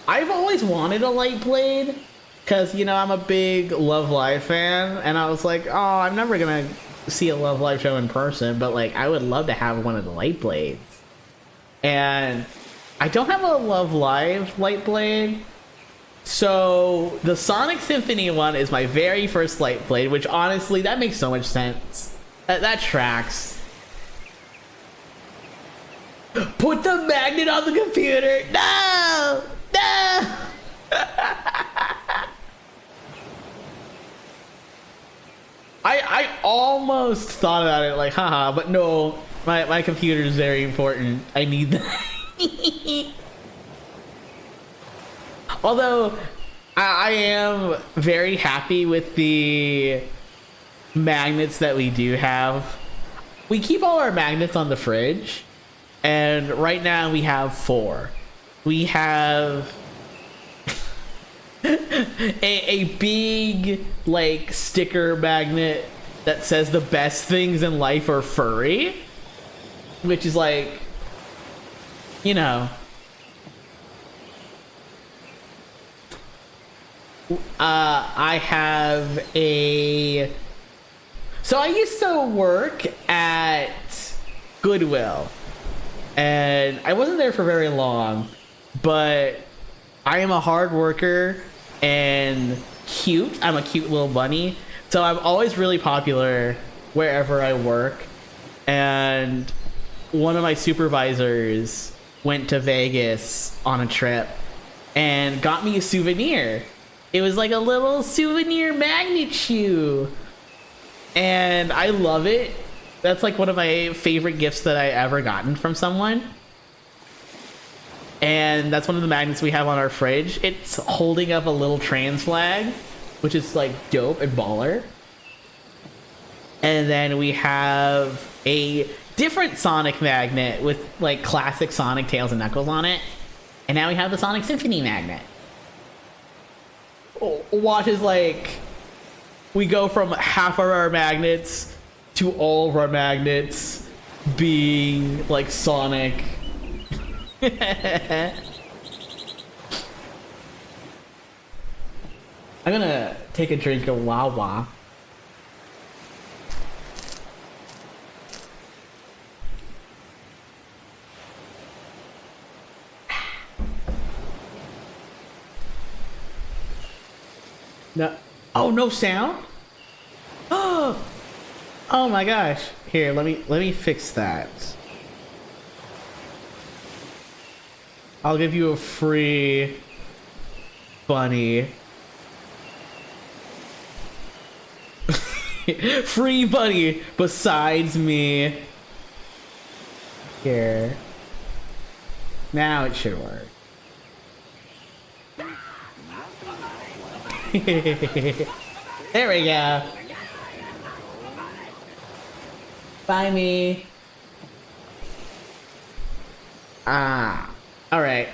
I've always wanted a light blade, because, you know, I'm a big Love Live fan, and I was like, oh, I'm never gonna see a Love Live show in person, but, like, I would love to have one of the light blades. And I don't have a Love Live light blade. So the Sonic Symphony one is my very first light blade, which honestly, that makes so much sense. That tracks. Put the magnet on the computer. No! No! I almost thought about it like, haha, but no, my computer is very important. I need that. Although, I am very happy with the magnets that we do have. We keep all our magnets on the fridge, and right now we have 4. We have a big, like, sticker magnet that says the best things in life are furry, which is like, you know, I have a... So I used to work at Goodwill, and I wasn't there for very long, but I am a hard worker and cute. I'm a cute little bunny, so I'm always really popular wherever I work. And one of my supervisors went to Vegas on a trip and got me a souvenir. It was like a little souvenir magnet shoe, and I love it. That's like one of my favorite gifts that I ever gotten from someone. And that's one of the magnets we have on our fridge. It's holding up a little trans flag, which is like dope and baller. And then we have a different Sonic magnet with like classic Sonic Tails and Knuckles on it. And now we have the Sonic Symphony magnet. Watch as like we go from half of our magnets to all of our magnets being like Sonic. I'm gonna take a drink of Wawa. No. Oh, no sound? Oh my gosh. Here, let me fix that. I'll give you a free bunny. Free bunny besides me. Here. Now it should work. There we go. Bye me. Alright.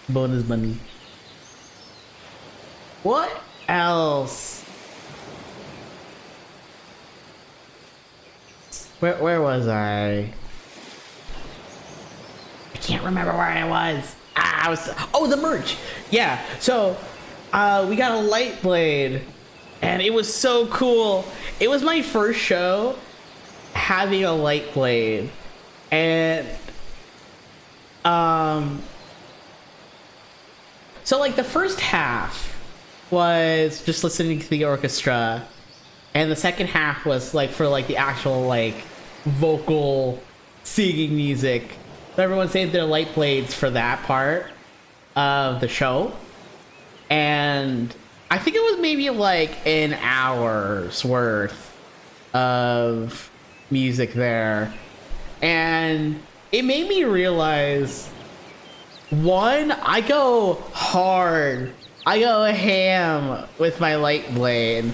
Bonus money. What else? Where was I? I can't remember where I was. Oh, the merch. Yeah. So, we got a light blade, and it was so cool. It was my first show having a light blade, and so like the first half was just listening to the orchestra, and the second half was like for like the actual like vocal singing music. So everyone saved their light blades for that part of the show, and I think it was maybe like an hour's worth of music there, and it made me realize, one, I go hard, I go ham with my light blade.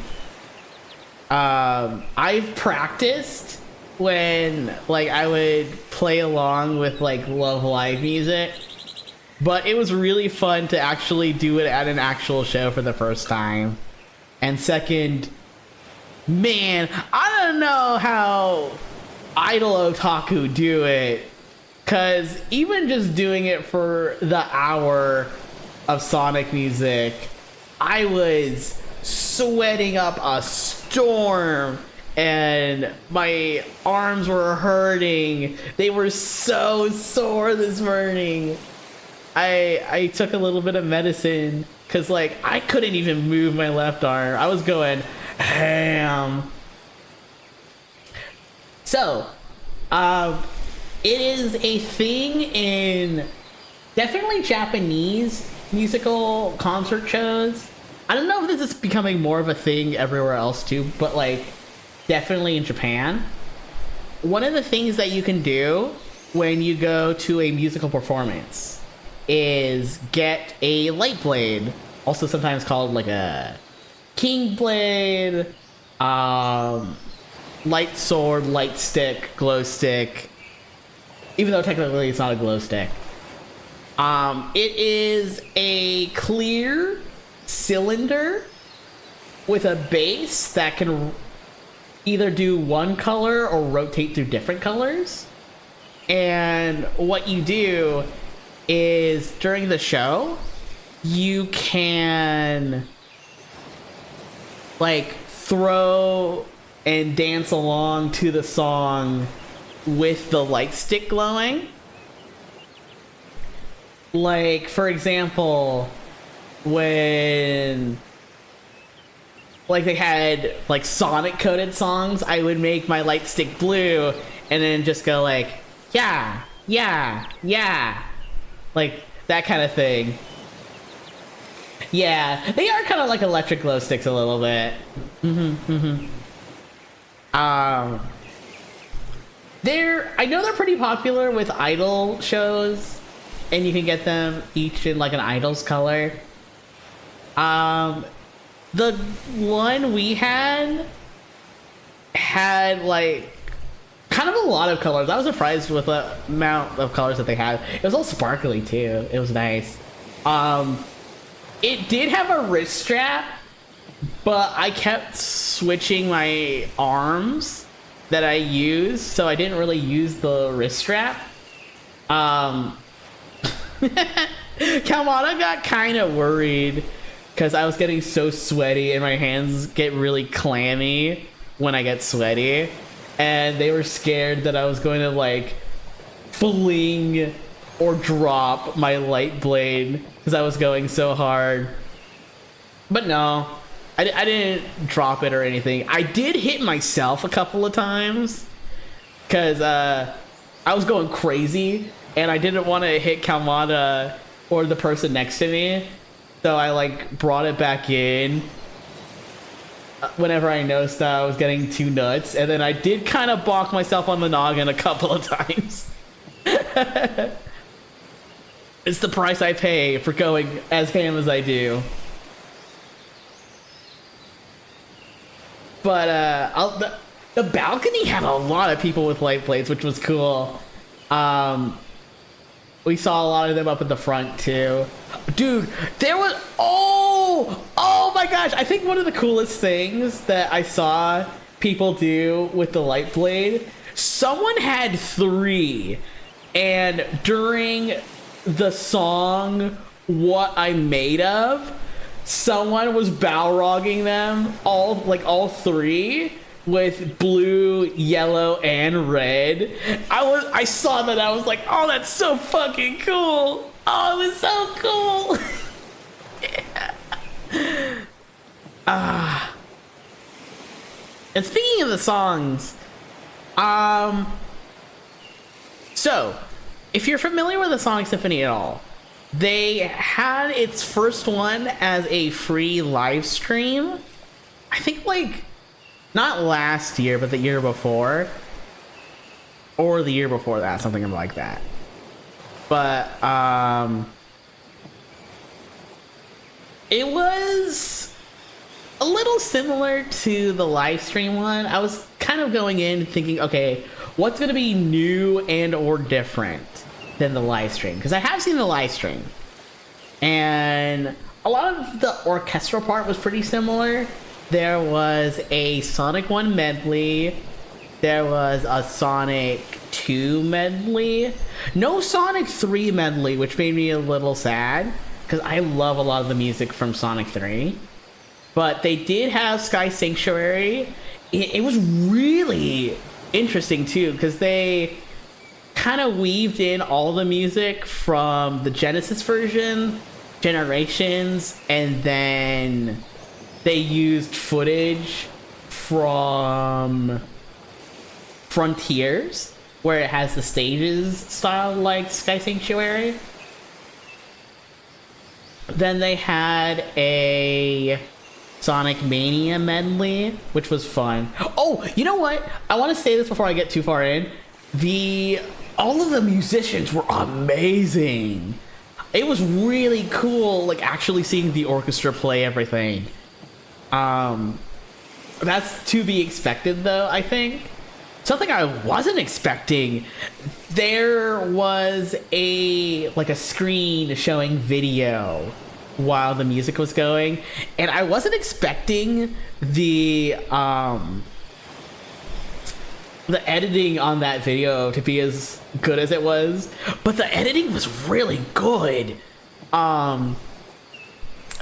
I've practiced when like I would play along with like Love Live music, but it was really fun to actually do it at an actual show for the first time. And second, man, I don't know how idol otaku do it, cause even just doing it for the hour of Sonic music, I was sweating up a storm and my arms were hurting. They were so sore this morning. I took a little bit of medicine because like I couldn't even move my left arm. I was going ham. So, it is a thing in definitely Japanese musical concert shows. I don't know if this is becoming more of a thing everywhere else too, but like definitely in Japan. One of the things that you can do when you go to a musical performance is get a light blade, also sometimes called like a king blade, light sword, light stick, glow stick, even though technically it's not a glow stick. It is a clear cylinder with a base that can either do one color or rotate through different colors. And what you do is during the show, you can like throw and dance along to the song with the light stick glowing. Like, for example, when like they had like Sonic coded songs, I would make my light stick blue and then just go like, yeah, yeah, yeah. Like that kind of thing. Yeah, they are kind of like electric glow sticks a little bit. I know they're pretty popular with idol shows, and you can get them each in like an idol's color. The one we had like kind of a lot of colors. I was surprised with the amount of colors that they had. It was all sparkly too. It was nice. It did have a wrist strap, but I kept switching my arms that I used, so I didn't really use the wrist strap. Kalmana got kind of worried because I was getting so sweaty and my hands get really clammy when I get sweaty, and they were scared that I was going to like fling or drop my light blade because I was going so hard. But no, I didn't drop it or anything. I did hit myself a couple of times because I was going crazy and I didn't want to hit Kalmana or the person next to me, so I like brought it back in whenever I noticed that I was getting too nuts, and then I did kind of bonk myself on the noggin a couple of times. It's the price I pay for going as ham as I do. But the balcony had a lot of people with light blades, which was cool. We saw a lot of them up at the front too. Dude, there was oh my gosh! I think one of the coolest things that I saw people do with the light blade, someone had 3, and during the song "What I'm Made Of," someone was balrogging them all 3 with blue, yellow, and red. I saw that. I was like, oh, that's so fucking cool. Oh, it was so cool. Yeah. And speaking of the songs, so if you're familiar with the Sonic Symphony at all, they had its first one as a free live stream. I think not last year, but the year before. Or the year before that, something like that. But, it was a little similar to the live stream one. I was kind of going in thinking, okay, what's going to be new and or different than the live stream? Because I have seen the live stream. And a lot of the orchestral part was pretty similar. There was a Sonic 1 medley. There was a Sonic 2 medley. No Sonic 3 medley, which made me a little sad, because I love a lot of the music from Sonic 3. But they did have Sky Sanctuary. It was really interesting, too, because they kind of weaved in all the music from the Genesis version, Generations, and then they used footage from Frontiers, where it has the stages style like Sky Sanctuary. Then they had a Sonic Mania medley, which was fun. Oh, you know what? I want to say this before I get too far in. All of the musicians were amazing. It was really cool, actually seeing the orchestra play everything. That's to be expected, though, I think. Something I wasn't expecting. There was a screen showing video while the music was going, and I wasn't expecting the editing on that video to be as good as it was, but the editing was really good.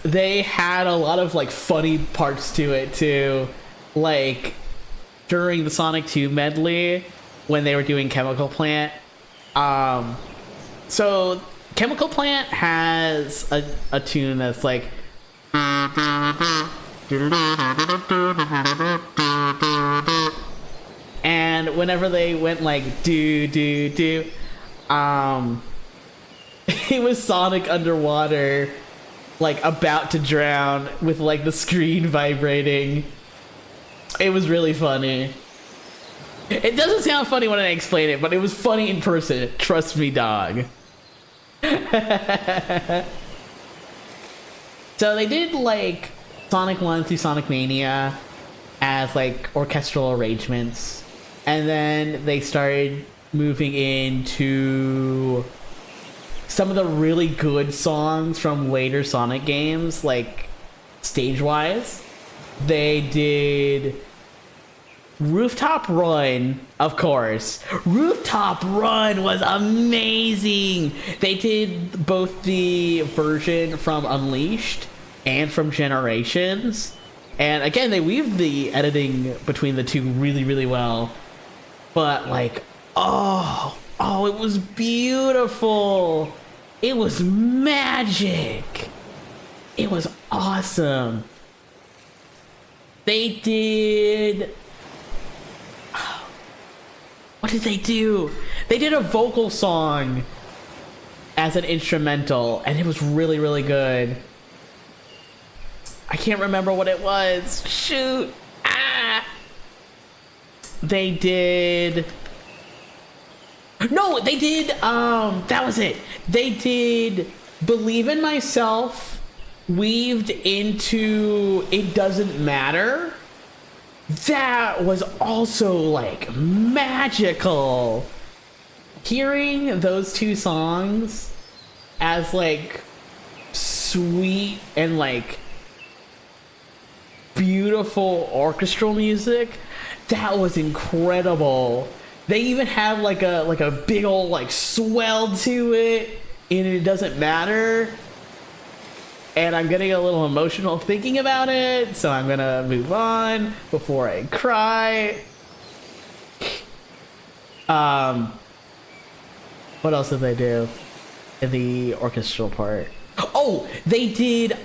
They had a lot of funny parts to it too, during the Sonic 2 medley when they were doing Chemical Plant. So Chemical Plant has a tune that's and whenever they went do do do, it was Sonic underwater, about to drown with the screen vibrating. It was really funny. It doesn't sound funny when I explain it, but it was funny in person. Trust me, dog. So they did Sonic 1 through Sonic Mania as orchestral arrangements, and then they started moving into some of the really good songs from later Sonic games, stage-wise. They did Rooftop Run, of course. Rooftop Run was amazing. They did both the version from Unleashed and from Generations. And again, they weaved the editing between the two really, really well. But oh, it was beautiful. It was magic. It was awesome. They did... What did they do? They did a vocal song as an instrumental, and it was really, really good. I can't remember what it was. Shoot. They did... No, they did, that was it. They did Believe in Myself weaved into It Doesn't Matter. That was also, like, magical. Hearing those two songs as, like, sweet and, like, beautiful orchestral music, that was incredible. They even have like a big old like swell to it, and It Doesn't Matter. And I'm getting a little emotional thinking about it, so I'm gonna move on before I cry. What else did they do in the orchestral part? Oh, they did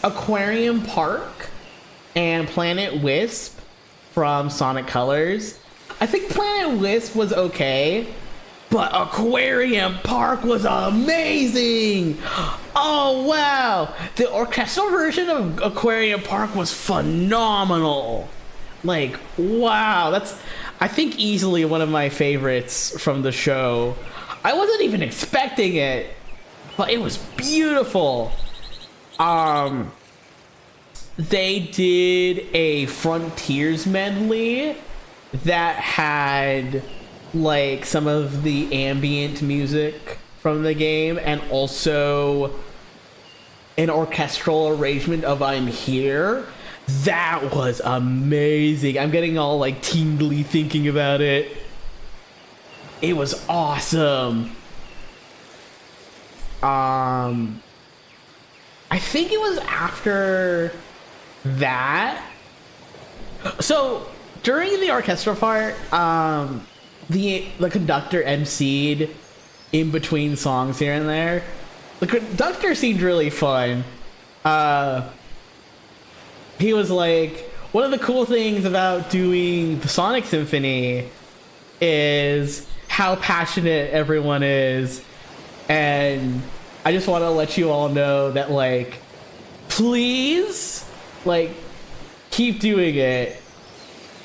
Aquarium Park and Planet Wisp from Sonic Colors. I think Planet Wisp was okay, but Aquarium Park was amazing. Oh wow, the orchestral version of Aquarium Park was phenomenal. Like, wow, that's, I think, easily one of my favorites from the show. I wasn't even expecting it, but it was beautiful. They did a Frontiers medley that had like some of the ambient music from the game and also an orchestral arrangement of I'm Here. That was amazing. I'm getting all like tingly thinking about it. It was awesome. I think it was after that. So during the orchestral part, the conductor emceed in between songs here and there. The conductor seemed really fun. He was like, one of the cool things about doing the Sonic Symphony is how passionate everyone is, and I just want to let you all know that, like, please, like, keep doing it.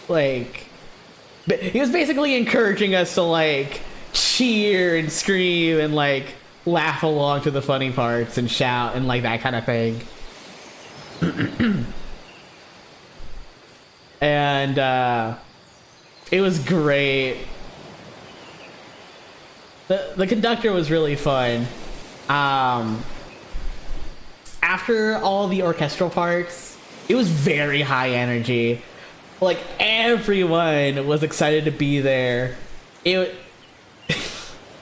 Like, he was basically encouraging us to, like, cheer and scream and, like, laugh along to the funny parts and shout and, like, that kind of thing. And, it was great. The conductor was really fun. After all the orchestral parts, it was very high energy. Like, everyone was excited to be there. It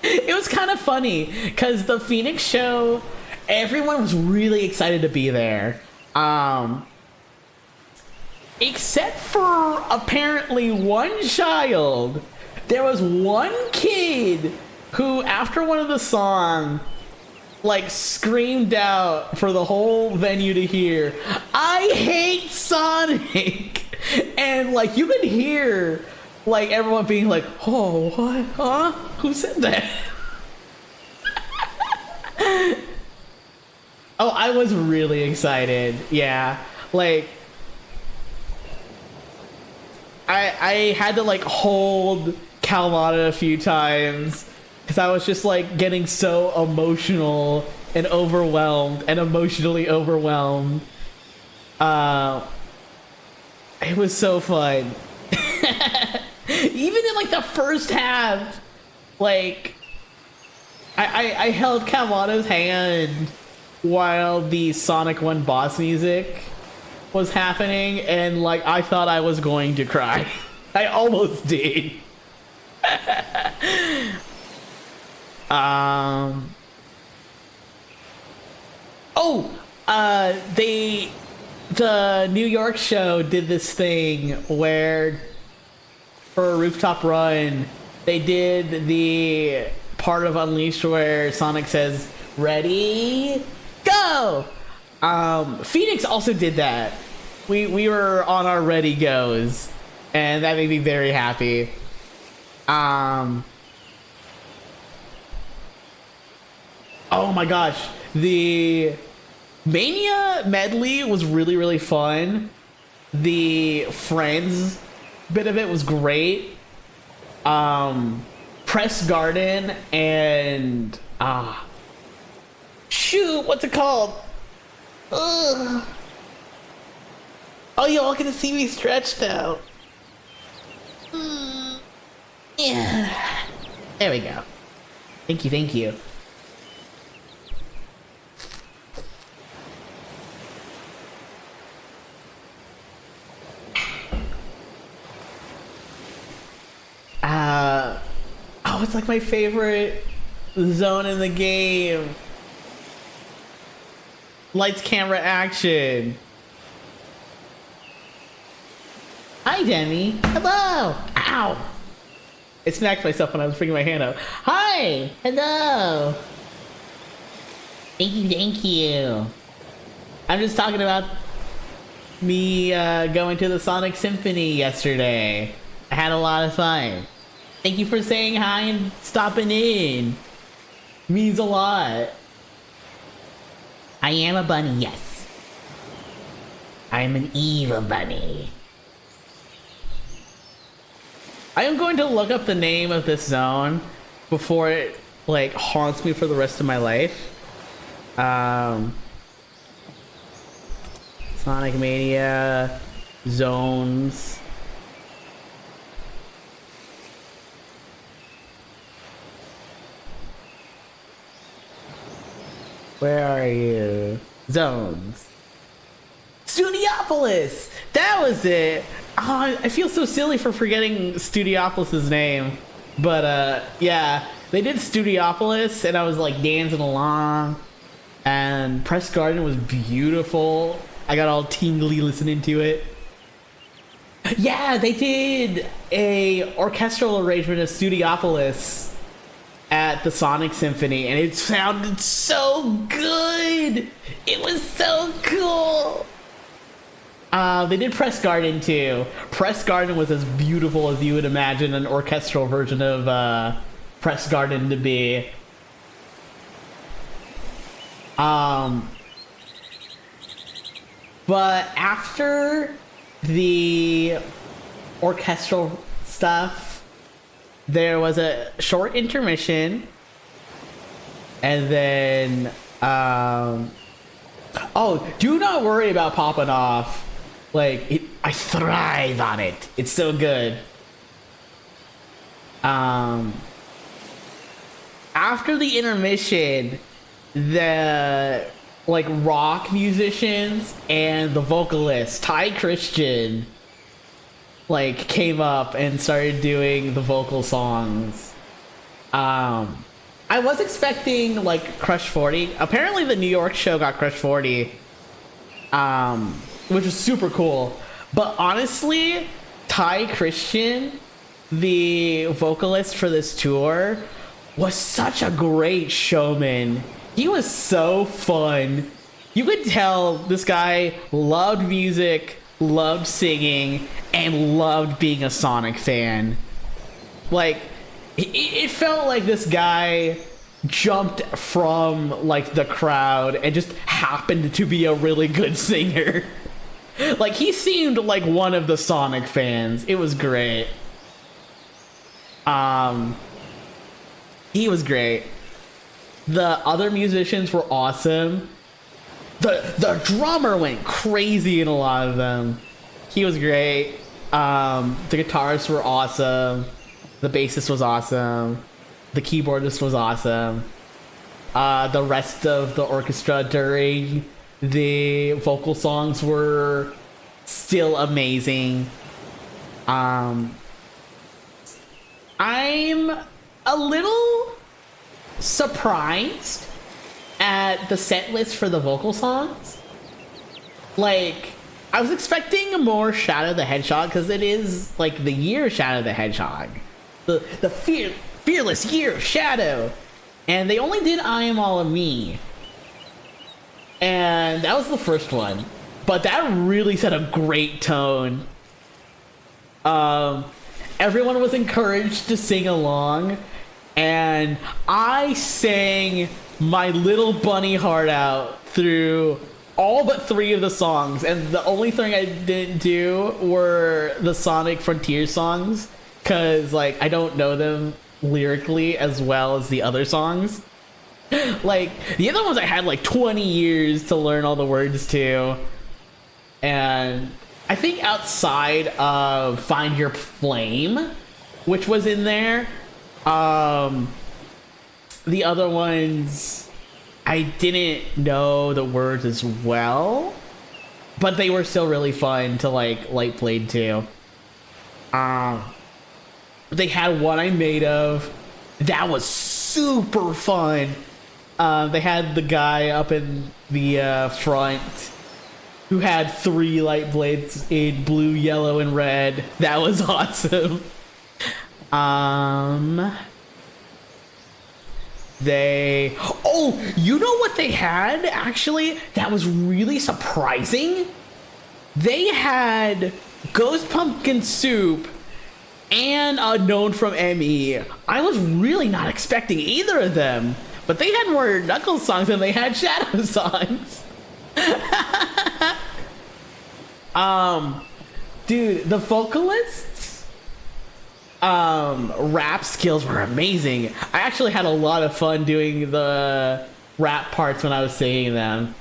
was kind of funny because the Phoenix show, everyone was really excited to be there. Except for apparently one child. There was one kid who, after one of the songs, like, screamed out for the whole venue to hear, "I hate Sonic!" And, like, you could hear, like, everyone being like, "Oh, what? Huh? Who said that?" Oh, I was really excited. Yeah. Like, I had to, like, hold Calvada a few times because I was just, like, getting so emotional and overwhelmed and emotionally overwhelmed. It was so fun. Even in, like, the first half, like, I held Calvada's hand while the Sonic 1 boss music was happening, and, like, I thought I was going to cry. I almost did. The New York show did this thing where, for a rooftop run, they did the part of Unleashed where Sonic says, "Ready, go!" Phoenix also did that. We were on our ready goes, and that made me very happy. Oh my gosh, the Mania medley was really, really fun. The Friends bit of it was great. Press Garden and shoot, what's it called? Ugh. Oh, y'all gonna see me stretched out. Yeah. There we go. Thank you, thank you. Oh, it's like my favorite zone in the game. Lights, camera, action. Hi, Demmy. Hello. Ow. I smacked myself when I was bringing my hand up. Hi. Hello. Thank you, thank you. I'm just talking about me going to the Sonic Symphony yesterday. I had a lot of fun. Thank you for saying hi and stopping in. Means a lot. I am a bunny, yes. I'm an evil bunny. I am going to look up the name of this zone before it like haunts me for the rest of my life. Sonic Mania zones. Where are you? Zones. Studiopolis! That was it! Oh, I feel so silly for forgetting Studiopolis' name. But, yeah. They did Studiopolis, and I was, like, dancing along. And Press Garden was beautiful. I got all tingly listening to it. Yeah, they did a orchestral arrangement of Studiopolis at the Sonic Symphony, and it sounded so good. It was so cool. They did Press Garden too. Press Garden was as beautiful as you would imagine an orchestral version of Press Garden to be. But after the orchestral stuff, there was a short intermission, and then oh, do not worry about popping off. Like, I thrive on it. It's so good. After the intermission, the like rock musicians and the vocalist Ty Christian like came up and started doing the vocal songs. I was expecting like Crush 40. Apparently the New York show got Crush 40, which was super cool. But honestly, Ty Christian, the vocalist for this tour, was such a great showman. He was so fun. You could tell this guy loved music, loved singing, and loved being a Sonic fan. Like, it felt like this guy jumped from like the crowd and just happened to be a really good singer. Like, he seemed like one of the Sonic fans. It was great. He was great. The other musicians were awesome. The drummer went crazy in a lot of them. He was great. The guitarists were awesome. The bassist was awesome. The keyboardist was awesome. The rest of the orchestra during the vocal songs were still amazing. I'm a little surprised at the set list for the vocal songs. Like, I was expecting more Shadow the Hedgehog, because it is like the year Shadow the Hedgehog, the fearless year of Shadow, and they only did I Am All of Me, and that was the first one, but that really set a great tone. Everyone was encouraged to sing along, and I sang my little bunny heart out through all but 3 of the songs, and the only thing I didn't do were the Sonic Frontier songs, because like I don't know them lyrically as well as the other songs. Like the other ones I had like 20 years to learn all the words to, and I think outside of Find Your Flame, which was in there, the other ones I didn't know the words as well, but they were still really fun to like light played to. They had What I'm Made Of. That was super fun. They had the guy up in the front who had 3 light blades in blue, yellow, and red. That was awesome. You know what they had actually that was really surprising? They had Ghost Pumpkin Soup and Unknown from ME. I was really not expecting either of them, but they had more Knuckles songs than they had Shadow songs. Dude, the vocalists rap skills were amazing. I actually had a lot of fun doing the rap parts when I was singing them.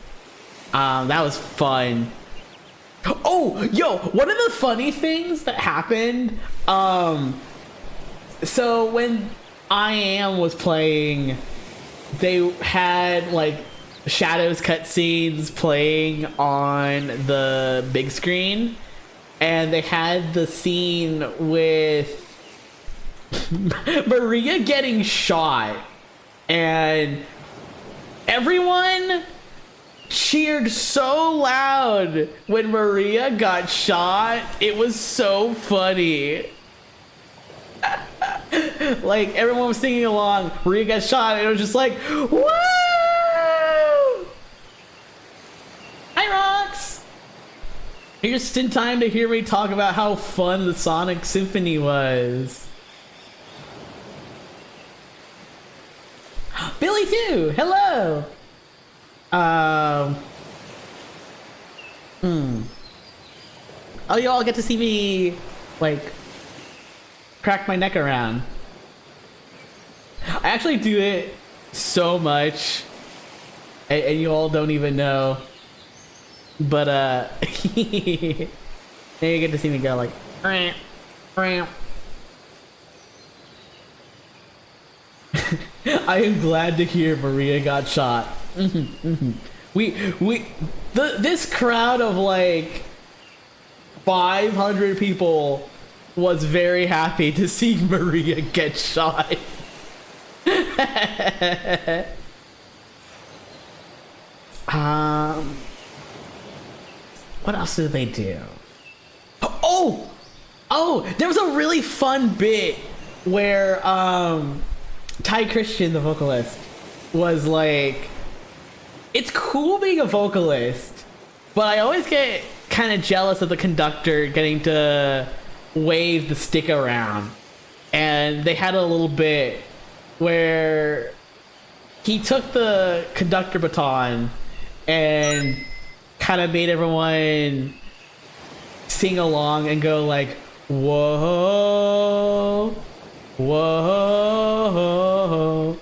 That was fun. Oh, yo, one of the funny things that happened, so when I Am was playing, they had like Shadows cutscenes playing on the big screen, and they had the scene with Maria getting shot, and everyone cheered so loud when Maria got shot. It was so funny. Like everyone was singing along, Maria got shot, and it was just like, woo! Hi, Rox! You're just in time to hear me talk about how fun the Sonic Symphony was. Billy too. Hello. Oh, you all get to see me like crack my neck around. I actually do it so much, and you all don't even know. But now you get to see me go like, ramp, ramp. I am glad to hear Maria got shot. This crowd of like 500 people was very happy to see Maria get shot. What else did they do? Oh, there was a really fun bit where Ty Christian, the vocalist, was like, it's cool being a vocalist, but I always get kind of jealous of the conductor getting to wave the stick around. And they had a little bit where he took the conductor baton and kind of made everyone sing along and go like, whoa, whoa,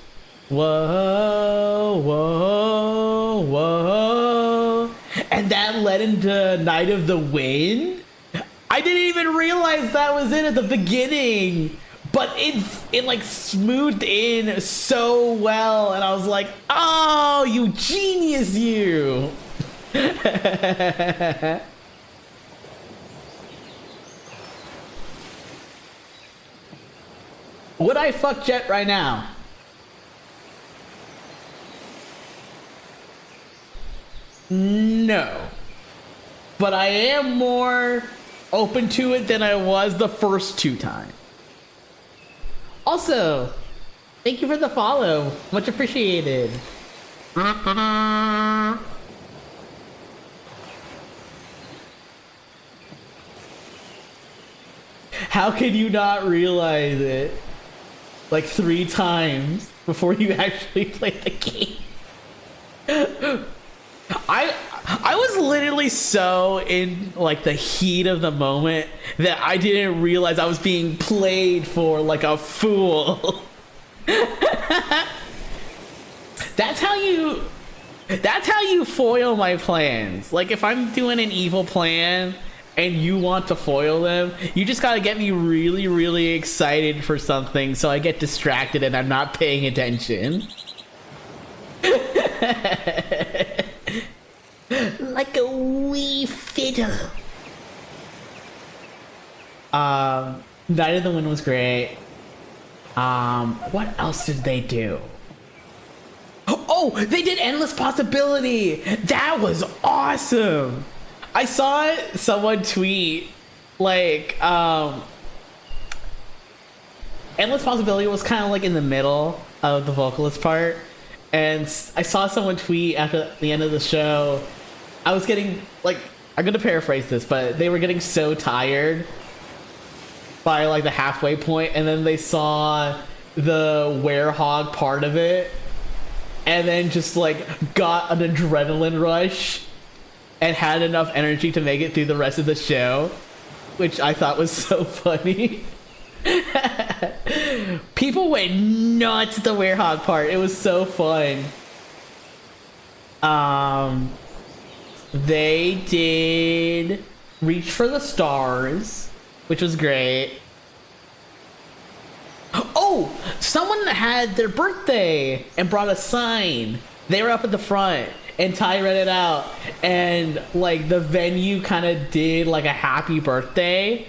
whoa, whoa, whoa. And that led into Night of the Wind. I didn't even realize that was it at the beginning, but it like smoothed in so well, and I was like, oh, you genius, you. Would I fuck Jet right now? No. But I am more open to it than I was the first 2 times. Also, thank you for the follow. Much appreciated. How can you not realize it? Like 3 times before you actually played the game. I was literally so in like the heat of the moment that I didn't realize I was being played for like a fool. That's how you foil my plans. Like if I'm doing an evil plan and you want to foil them, you just gotta get me really, really excited for something so I get distracted and I'm not paying attention. Like a wee fiddle. Night of the Wind was great. What else did they do? Oh, they did Endless Possibility. That was awesome. I saw someone tweet like Endless Possibility was kind of like in the middle of the vocalist part, and I saw someone tweet after the end of the show. I was getting like, I'm gonna paraphrase this, but they were getting so tired by like the halfway point, and then they saw the werehog part of it, and then just like got an adrenaline rush and had enough energy to make it through the rest of the show, which I thought was so funny. People went nuts at the werehog part. It was so fun. They did Reach for the Stars, which was great. Oh, someone had their birthday and brought a sign. They were up at the front and Ty read it out, and like the venue kind of did like a happy birthday,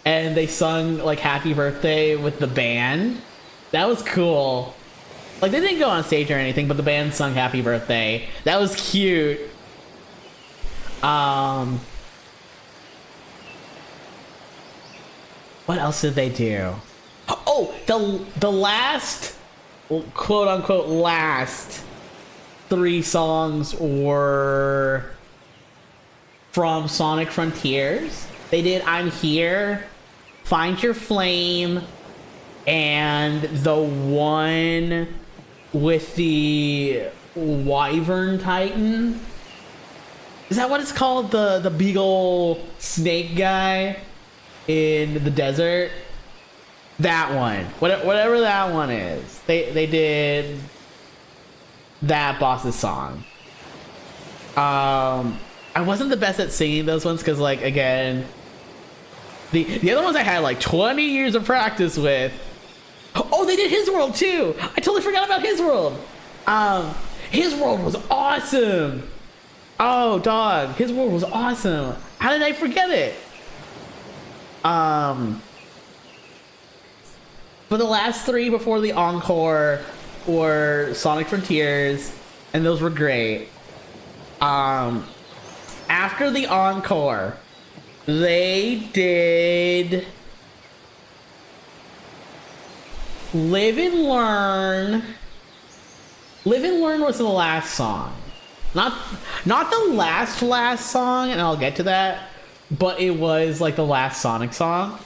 and they sung like happy birthday with the band. That was cool. Like they didn't go on stage or anything, but the band sung happy birthday. That was cute. What else did they do? Oh, the last, quote unquote, last 3 songs were from Sonic Frontiers. They did I'm Here, Find Your Flame, and the one with the Wyvern Titan. Is that what it's called? The beagle snake guy in the desert? That one. Whatever that one is. They did that boss's song. I wasn't the best at singing those ones because, like, again, the other ones I had like 20 years of practice with. Oh, they did His World too. I totally forgot about His World. His World was awesome. Oh, dog, His World was awesome. How did I forget it? For the last 3 before the encore were Sonic Frontiers, and those were great. After the encore, they did Live and Learn. Live and Learn was the last song. Not the last song, and I'll get to that, but it was like the last Sonic song.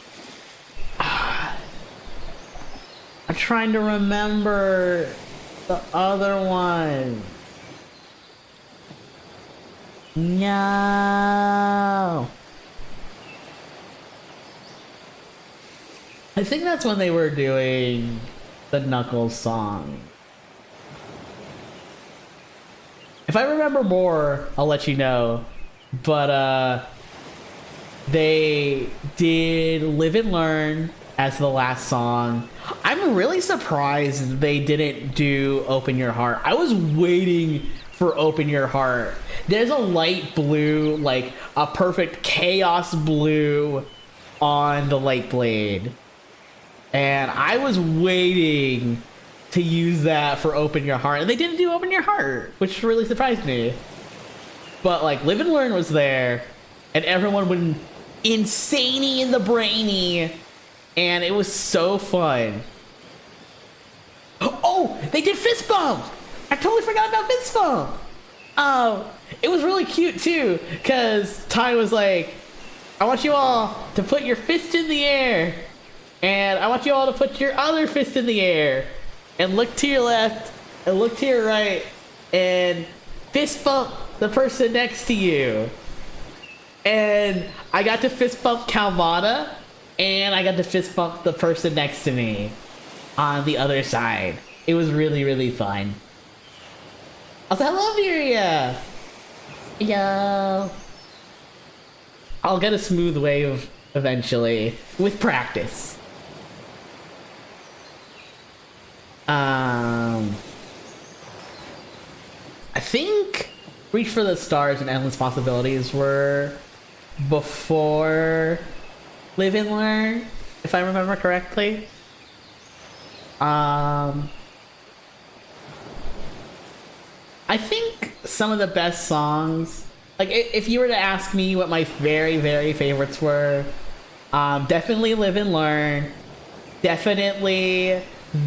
I'm trying to remember the other one. No. I think that's when they were doing the Knuckles song. If I remember more, I'll let you know. But they did Live and Learn as the last song. I'm really surprised they didn't do Open Your Heart. I was waiting for Open Your Heart. There's a light blue, like a perfect chaos blue on the light blade. And I was waiting to use that for Open Your Heart. And they didn't do Open Your Heart, which really surprised me. But like Live and Learn was there, and everyone went insaney in the brainy, and it was so fun. Oh, they did Fist Bump! I totally forgot about Fist Bump! It was really cute too, because Ty was like, I want you all to put your fist in the air, and I want you all to put your other fist in the air, and look to your left, and look to your right, and fist bump the person next to you. And I got to fist bump Calvada, and I got to fist bump the person next to me on the other side. It was really, really fun. I was like, hello, Miria! Yo. I'll get a smooth wave eventually, with practice. I think Reach for the Stars and Endless Possibilities were before Live and Learn, if I remember correctly. I think some of the best songs, like if you were to ask me what my very, very favorites were, definitely Live and Learn, definitely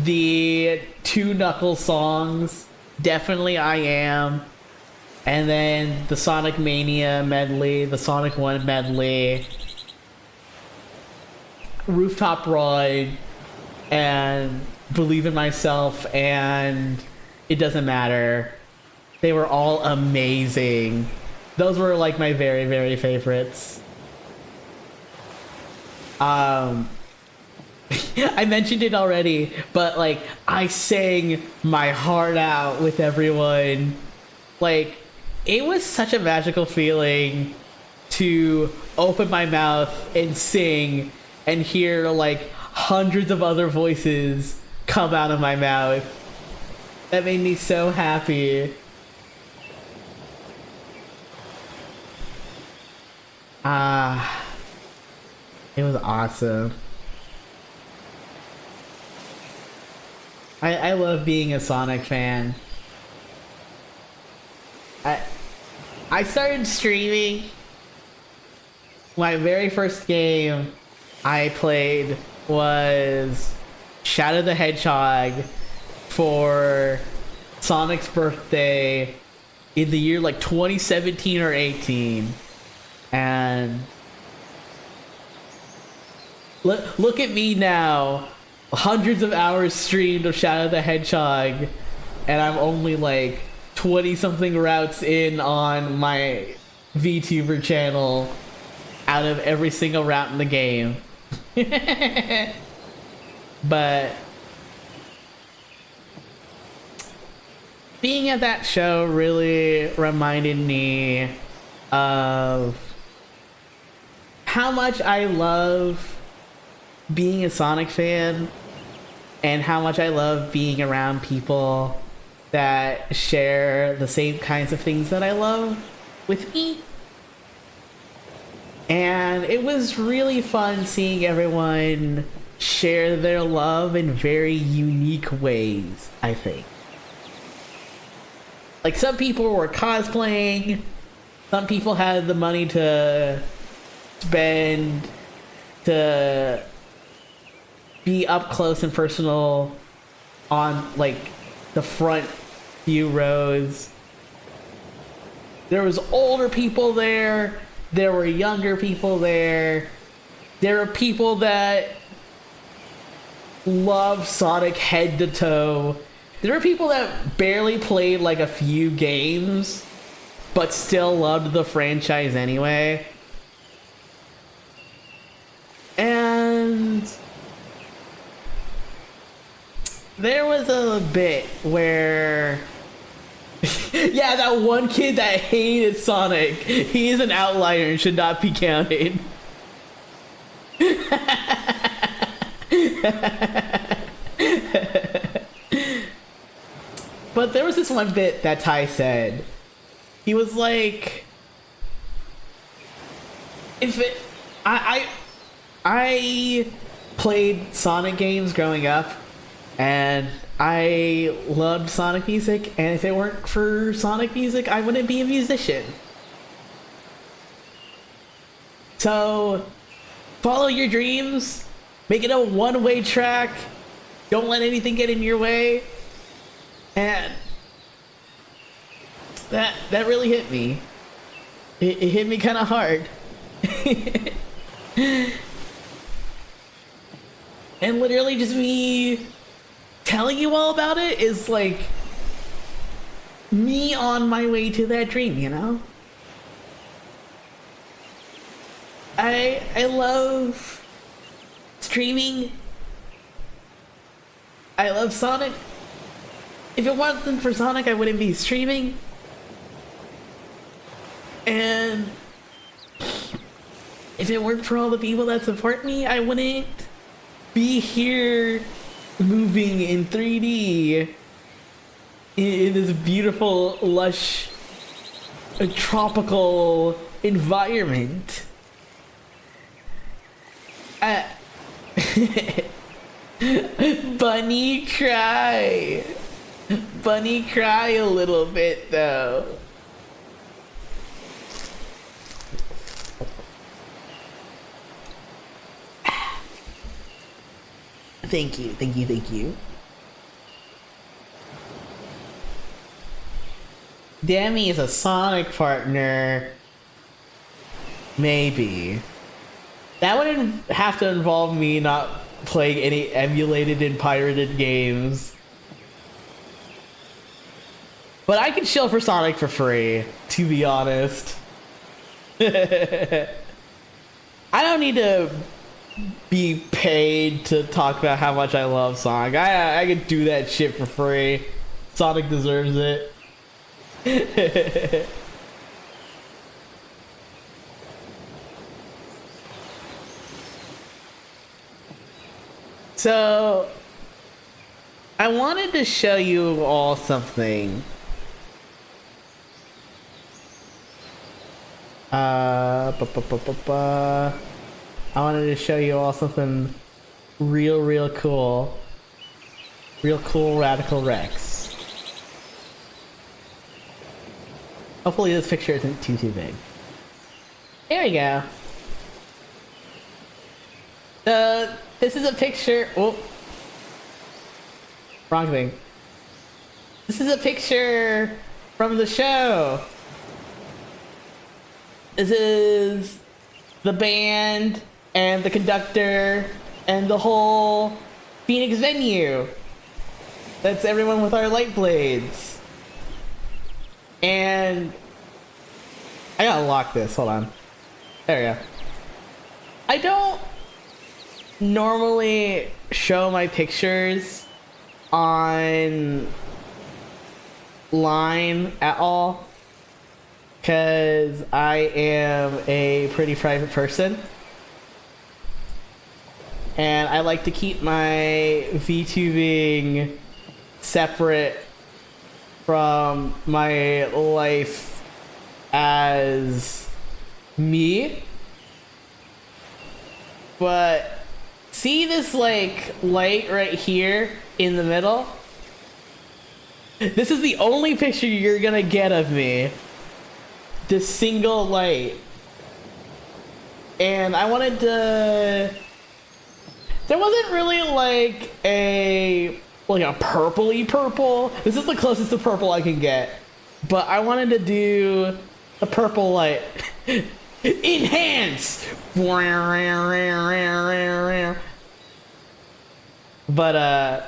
the two Knuckles songs, definitely I Am, and then the Sonic Mania medley, the Sonic 1 medley, Rooftop Ride, and Believe in Myself, and It Doesn't Matter. They were all amazing. Those were like my very, very favorites. I mentioned it already, but like I sang my heart out with everyone. Like it was such a magical feeling to open my mouth and sing and hear like hundreds of other voices come out of my mouth. That made me so happy. It was awesome. I love being a Sonic fan. I started streaming. My very first game I played was Shadow the Hedgehog for Sonic's birthday in the year like 2017 or 18. And look at me now, hundreds of hours streamed of Shadow the Hedgehog, and I'm only like 20 something routes in on my VTuber channel out of every single route in the game. But being at that show really reminded me of how much I love being a Sonic fan and how much I love being around people that share the same kinds of things that I love with me. And it was really fun seeing everyone share their love in very unique ways, I think. Like some people were cosplaying, some people had the money to spend to be up close and personal on like the front few rows. There was older people there, there were younger people there, there were people that love Sonic head to toe. There were people that barely played like a few games but still loved the franchise anyway. And there was a bit where yeah, that one kid that hated Sonic, he is an outlier and should not be counted. But there was this one bit that Ty said. He was like, if it, I played Sonic games growing up, and I loved Sonic music, and if it weren't for Sonic music, I wouldn't be a musician. So, follow your dreams, make it a one-way track, don't let anything get in your way, and that really hit me. It hit me kind of hard. And literally just me telling you all about it is like me on my way to that dream, you know? I love streaming. I love Sonic. If it wasn't for Sonic, I wouldn't be streaming. And if it weren't for all the people that support me, I wouldn't be here moving in 3D in this beautiful, lush, tropical environment. Bunny cry. Bunny cry a little bit though. Thank you, thank you, thank you. Demmy is a Sonic partner. Maybe. That would have to involve me not playing any emulated and pirated games. But I can chill for Sonic for free, to be honest. I don't need to be paid to talk about how much I love Sonic. I could do that shit for free. Sonic deserves it. So, I wanted to show you all something. I wanted to show you all something real cool. Real cool, Radical Rex. Hopefully this picture isn't too big. There we go. This is a picture. Oh, wrong thing. This is a picture from the show. This is the band and the conductor and the whole Phoenix venue. That's everyone with our light blades. And I gotta lock this. Hold on. There we go. I don't normally show my pictures online at all because I am a pretty private person and I like to keep my VTubing separate from my life as me. But see this like light right here in the middle? This is the only picture you're gonna get of me. This single light. And I wanted to... There wasn't really like a purpley purple. This is the closest to purple I can get. But I wanted to do a purple light. Enhance! But I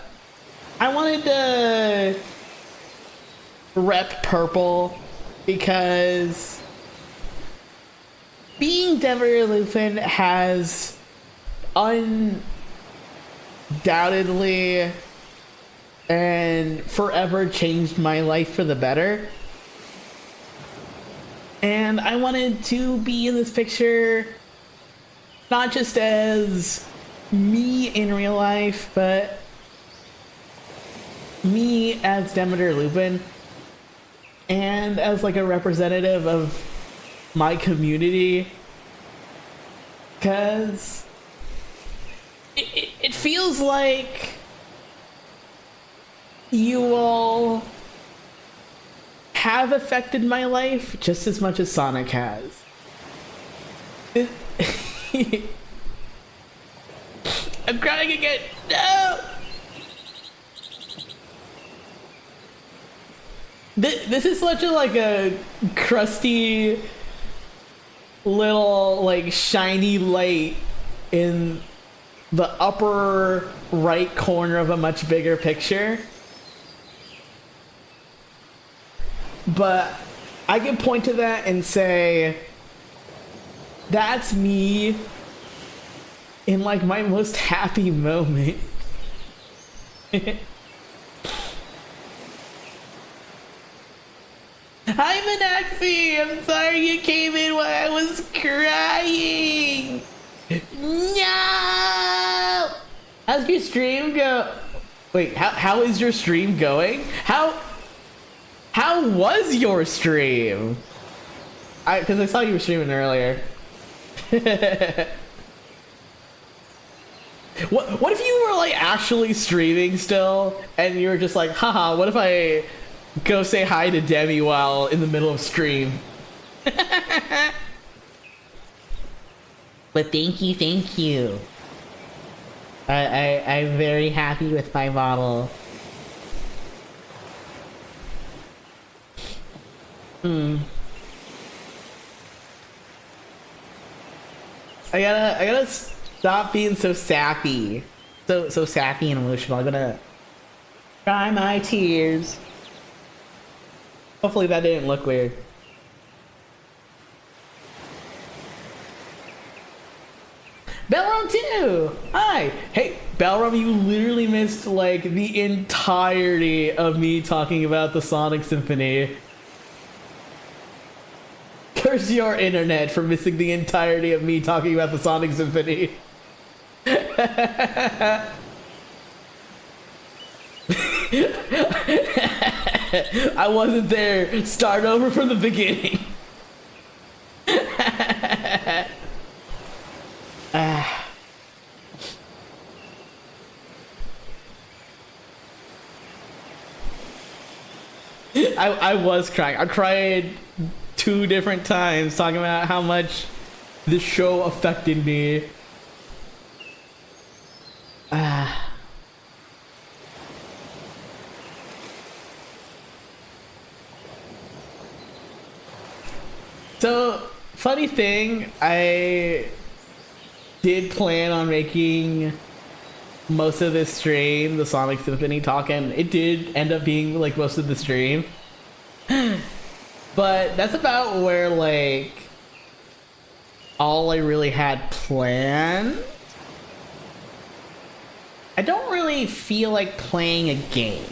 wanted to rep purple because being Demmy Lupin has undoubtedly and forever changed my life for the better. And I wanted to be in this picture not just as me in real life, but me as Demeter Lupin and as like a representative of my community, because it feels like you all have affected my life just as much as Sonic has. I'm crying again. No! This is such a crusty little like shiny light in the upper right corner of a much bigger picture. But I can point to that and say That's me in like my most happy moment. Hi, Manaxi! I'm sorry you came in while I was crying! No! How's your stream go? Wait, how is your stream going? How was your stream? Because I saw you were streaming earlier. What if you were like actually streaming still, and you were just like, haha, what if I go say hi to Demmy while in the middle of stream? But thank you. I'm very happy with my model. I gotta stop being so sappy. So sappy and emotional. I'm gonna dry my tears. Hopefully that didn't look weird. Belram too! Hi! Hey, Belram, you literally missed like the entirety of me talking about the Sonic Symphony. Curse your internet for missing the entirety of me talking about the Sonic Symphony. I wasn't there. Start over from the beginning. I was crying. I cried 2 different times talking about how much the show affected me. So, funny thing, I did plan on making most of this stream the Sonic Symphony talk, and it did end up being like most of the stream. But that's about where like all I really had planned. I don't really feel like playing a game.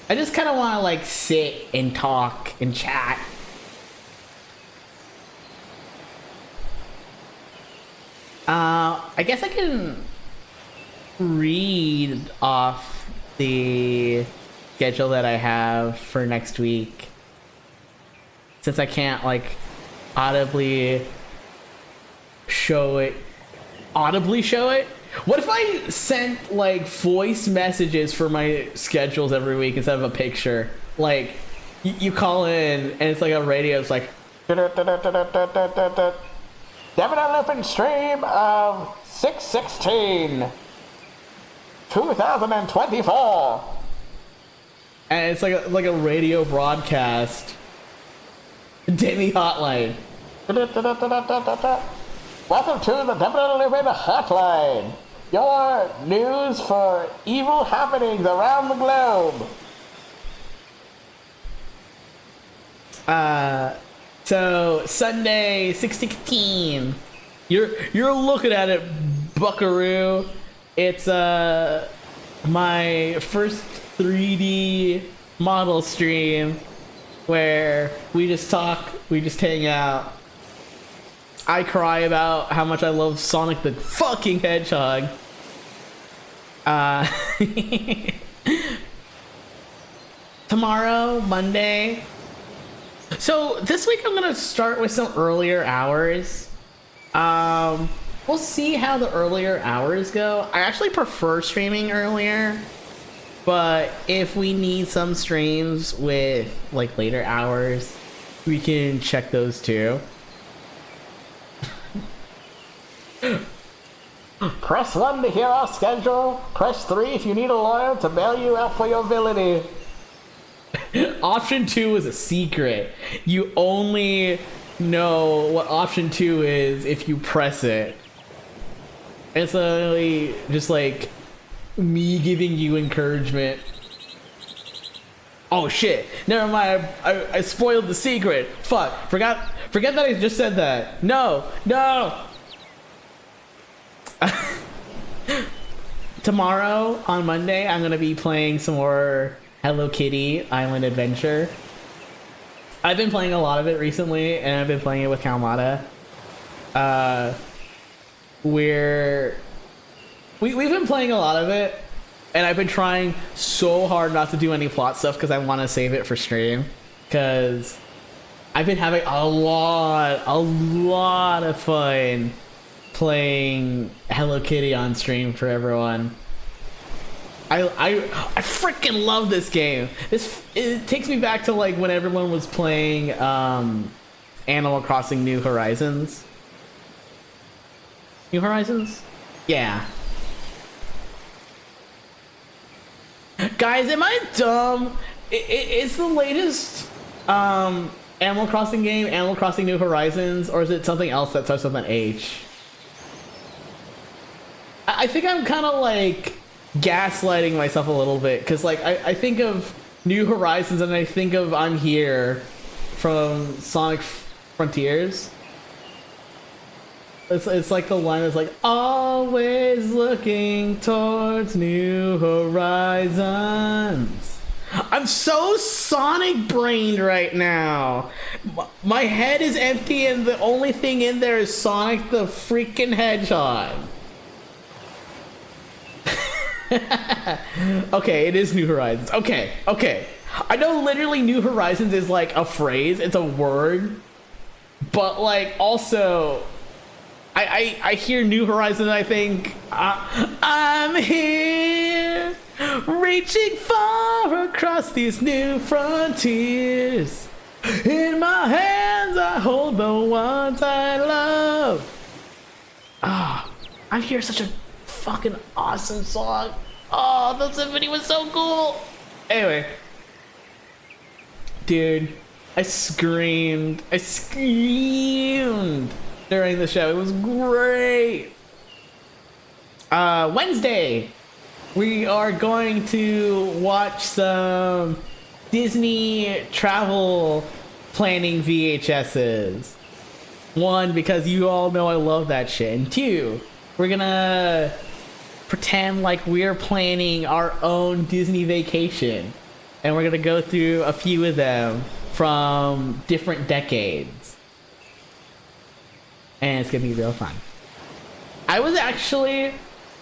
I just kind of want to like sit and talk and chat. I guess I can read off the schedule that I have for next week, since I can't like audibly show it. What if I sent like voice messages for my schedules every week instead of a picture? Like you call in and it's like a radio, it's like Definitely stream of 6/16/2024, and it's like a radio broadcast. Demmy hotline. Welcome to the Definitely Living Hotline. Your news for evil happenings around the globe. So Sunday 6/16. You're looking at it, Buckaroo. It's my first 3D model stream where we just talk, we just hang out. I cry about how much I love Sonic the fucking Hedgehog. Tomorrow, Monday. So this week I'm gonna start with some earlier hours. We'll see how the earlier hours go. I actually prefer streaming earlier, but if we need some streams with like later hours, we can check those too. Press 1 to hear our schedule. Press 3 if you need a lawyer to bail you out for your villainy. Option 2 is a secret. You only know what option 2 is if you press it. It's literally just like me giving you encouragement. Oh shit, never mind, I spoiled the secret. Fuck, forgot Forget that I just said that. No, no. Tomorrow on Monday, I'm gonna be playing some more Hello Kitty Island Adventure. I've been playing a lot of it recently, and I've been playing it with Kalmata. We've been playing a lot of it, and I've been trying so hard not to do any plot stuff because I want to save it for stream. Because I've been having a lot of fun playing Hello Kitty on stream for everyone. I freaking love this game. It takes me back to like when everyone was playing Animal Crossing New Horizons. New Horizons? Yeah. Guys, am I dumb? It's the latest Animal Crossing game, Animal Crossing New Horizons, or is it something else that starts with an H? I think I'm kind of like gaslighting myself a little bit, because like I think of New Horizons and I think of I'm Here from Sonic Frontiers. It's like the line is like, always looking towards new horizons. I'm so Sonic brained right now. My head is empty and the only thing in there is Sonic the freaking Hedgehog. Okay, it is New Horizons. Okay. I know literally New Horizons is like a phrase, it's a word. But like also I hear New Horizons and I think I'm here reaching far across these new frontiers. In my hands I hold the ones I love. I hear such a fucking awesome song. Oh, the symphony was so cool. Anyway, dude, I screamed during the show. It was great. Wednesday, we are going to watch some Disney travel planning VHSs. One, because you all know I love that shit. And two, we're gonna pretend like we're planning our own Disney vacation. And we're gonna go through a few of them from different decades. And it's gonna be real fun. I was actually...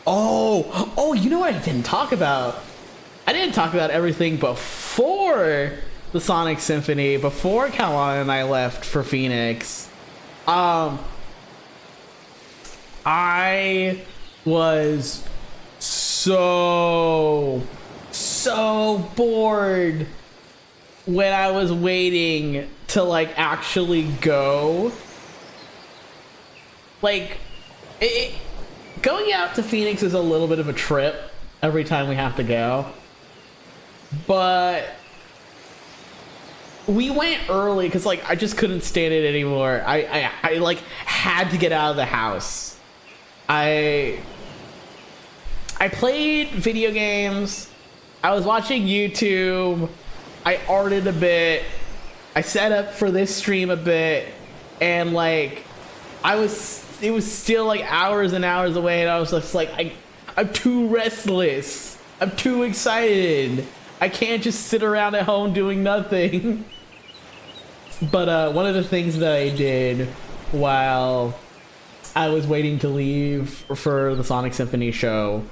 Oh, you know what I didn't talk about? I didn't talk about everything before the Sonic Symphony, before Kawan and I left for Phoenix. I was so bored when I was waiting to like actually go. Like, going out to Phoenix is a little bit of a trip every time we have to go. But we went early because like I just couldn't stand it anymore. I like had to get out of the house. I played video games. I was watching YouTube. I arted a bit. I set up for this stream a bit, and like it was still like hours and hours away, and I was just like, I'm too restless. I'm too excited. I can't just sit around at home doing nothing. But one of the things that I did while I was waiting to leave for the Sonic Symphony show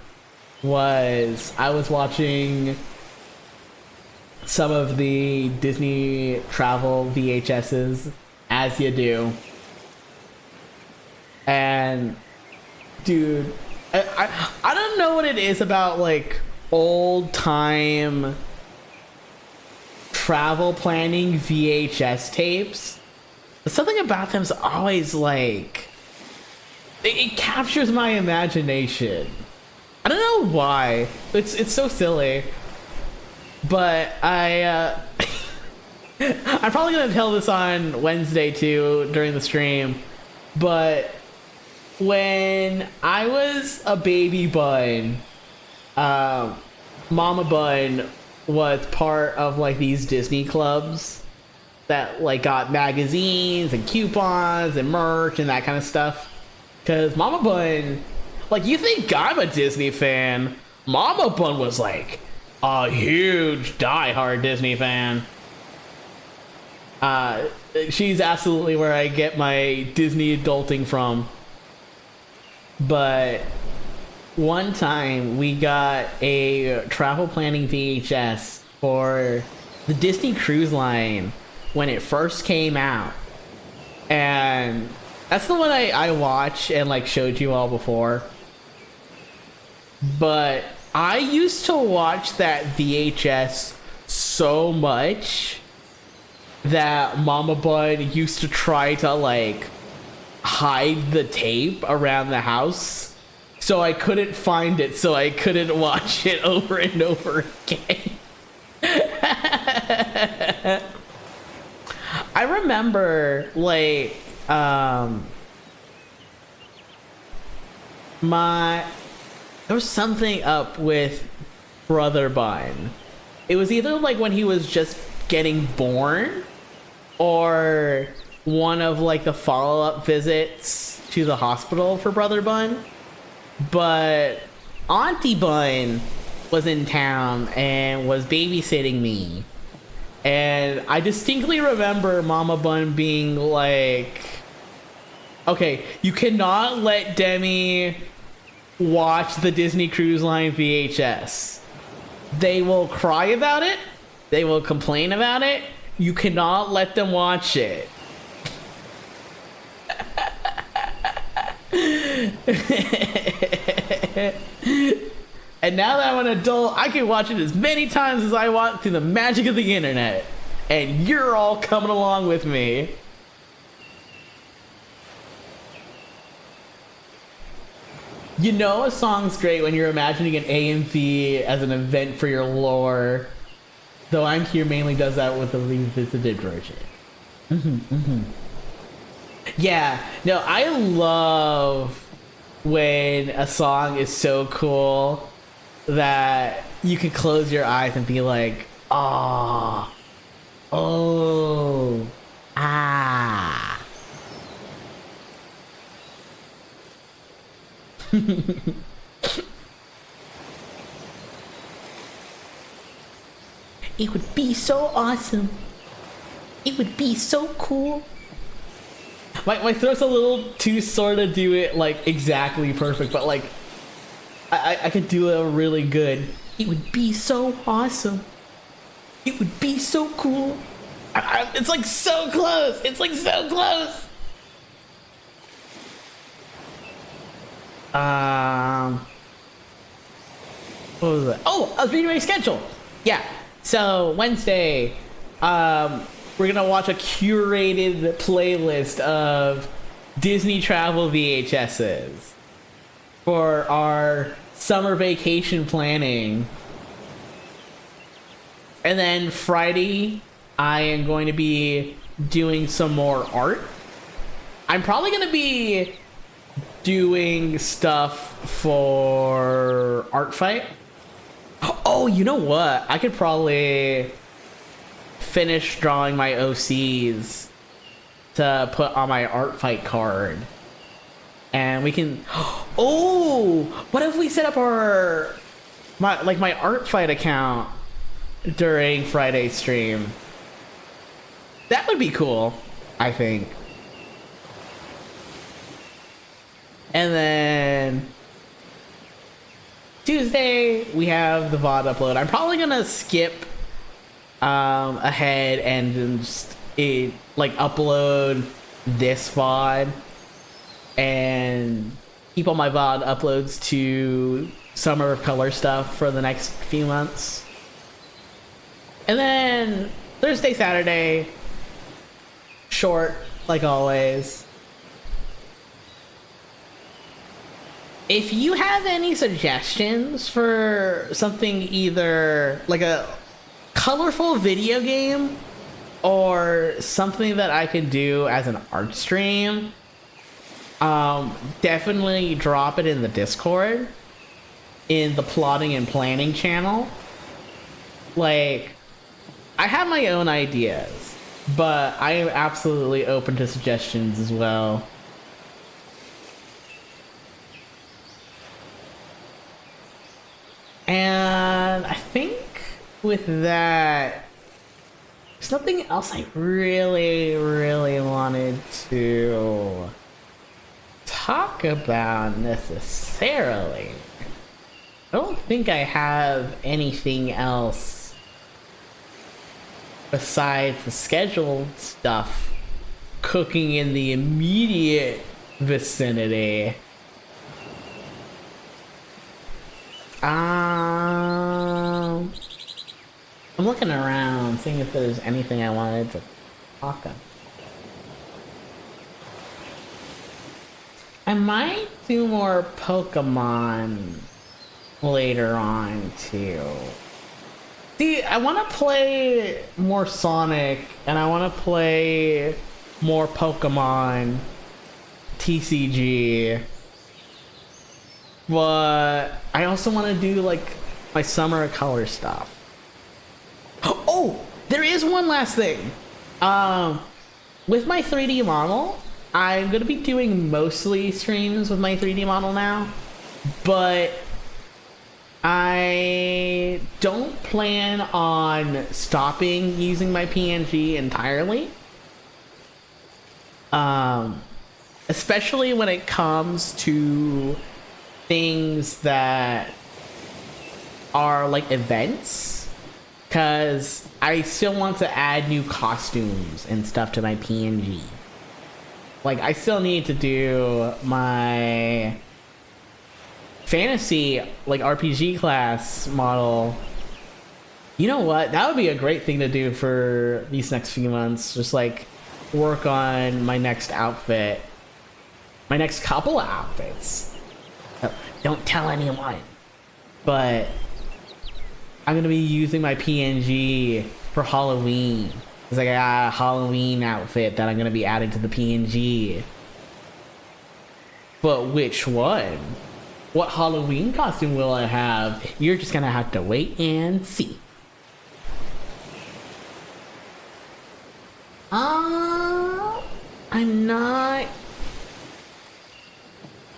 was I was watching some of the Disney travel VHSs, as you do. And dude, I don't know what it is about like old time travel planning VHS tapes, but something about them's always like it captures my imagination. I don't know why. It's so silly. But I'm probably gonna tell this on Wednesday too during the stream. But when I was a baby bun, Mama Bun was part of like these Disney clubs, that like got magazines and coupons and merch and that kind of stuff. Cause Mama Bun, like, you think I'm a Disney fan? Mama Bun was like a huge die-hard Disney fan. She's absolutely where I get my Disney adulting from. But one time we got a travel planning VHS for the Disney Cruise Line when it first came out. And that's the one I watched and like showed you all before. But I used to watch that VHS so much that Mama Bun used to try to like hide the tape around the house so I couldn't find it, so I couldn't watch it over and over again. I remember like there was something up with Brother Bun. It was either like when he was just getting born or one of like the follow-up visits to the hospital for Brother Bun. But Auntie Bun was in town and was babysitting me. And I distinctly remember Mama Bun being like, okay, you cannot let Demmy watch the Disney Cruise Line VHS. They will cry about it. They will complain about it. You cannot let them watch it. And now that I'm an adult, I can watch it as many times as I want through the magic of the internet. And you're all coming along with me. You know a song's great when you're imagining an AMV as an event for your lore. Though I'm Here mainly does that with the revisited version. Yeah, no, I love when a song is so cool that you can close your eyes and be like, ah, oh, ah. It would be so awesome. It would be so cool. My throat's a little too sore to do it like exactly perfect, but like I could do it really good. It would be so awesome. It would be so cool. It's like so close. It's like so close. What was that? Oh, I was reading my schedule. Yeah. So Wednesday, we're gonna watch a curated playlist of Disney travel VHSs for our summer vacation planning. And then Friday, I am going to be doing some more art. I'm probably gonna be doing stuff for Art Fight. Oh, you know what? I could probably finish drawing my OCs to put on my Art Fight card. And we can... Oh! What if we set up my Art Fight account during Friday's stream? That would be cool, I think. And then Tuesday, we have the VOD upload. I'm probably gonna skip ahead and just upload this VOD and keep all my VOD uploads to Summer of Color stuff for the next few months. And then Thursday, Saturday, short, like always. If you have any suggestions for something either like a colorful video game or something that I could do as an art stream, definitely drop it in the Discord, in the plotting and planning channel. Like, I have my own ideas, but I am absolutely open to suggestions as well. And I think with that, there's nothing else I really wanted to talk about necessarily. I don't think I have anything else besides the scheduled stuff cooking in the immediate vicinity. I'm looking around, seeing if there's anything I wanted to talk about. I might do more Pokemon later on too. See, I want to play more Sonic, and I want to play more Pokemon TCG. But I also want to do like my summer color stuff. Oh, there is one last thing. With my 3D model, I'm gonna be doing mostly streams with my 3D model now, but I don't plan on stopping using my PNG entirely. Especially when it comes to things that are like events, because I still want to add new costumes and stuff to my PNG. Like, I still need to do my fantasy, like, RPG class model. You know what? That would be a great thing to do for these next few months. Just, like, work on my next outfit. My next couple of outfits. Don't tell anyone. But I'm going to be using my PNG for Halloween. Because I got a Halloween outfit that I'm going to be adding to the PNG. But which one? What Halloween costume will I have? You're just going to have to wait and see. I'm not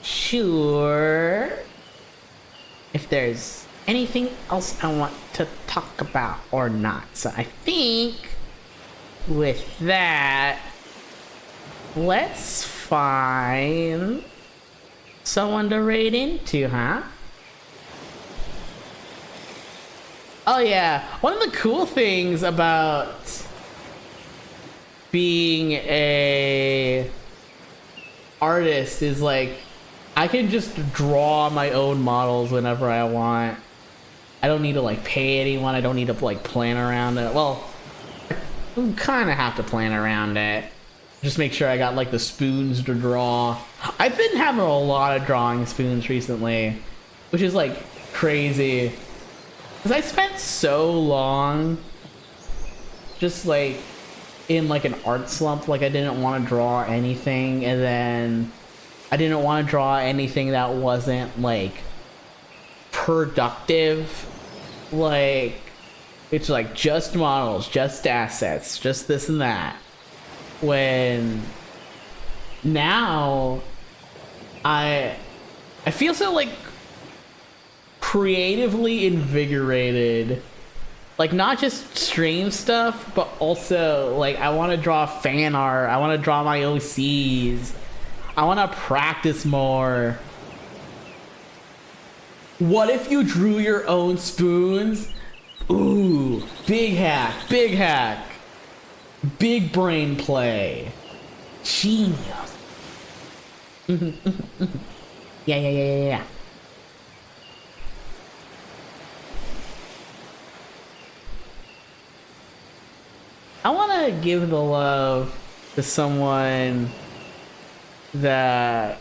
sure if there's anything else I want to talk about or not. So I think with that, let's find someone to raid into, huh? Oh yeah, one of the cool things about being a artist is like I can just draw my own models whenever I want. I don't need to like pay anyone. I don't need to like plan around it. Well, I kind of have to plan around it. Just make sure I got like the spoons to draw. I've been having a lot of drawing spoons recently, which is like crazy. Because I spent so long just like in like an art slump. Like I didn't want to draw anything, and then I didn't want to draw anything that wasn't like productive. Like it's like just models, just assets, just this and that. When now I feel so like creatively invigorated, like not just stream stuff, but also like I want to draw fan art, I want to draw my OCs, I want to practice more. What if you drew your own spoons? Ooh, big hack, big brain play, genius. Yeah. I want to give the love to someone that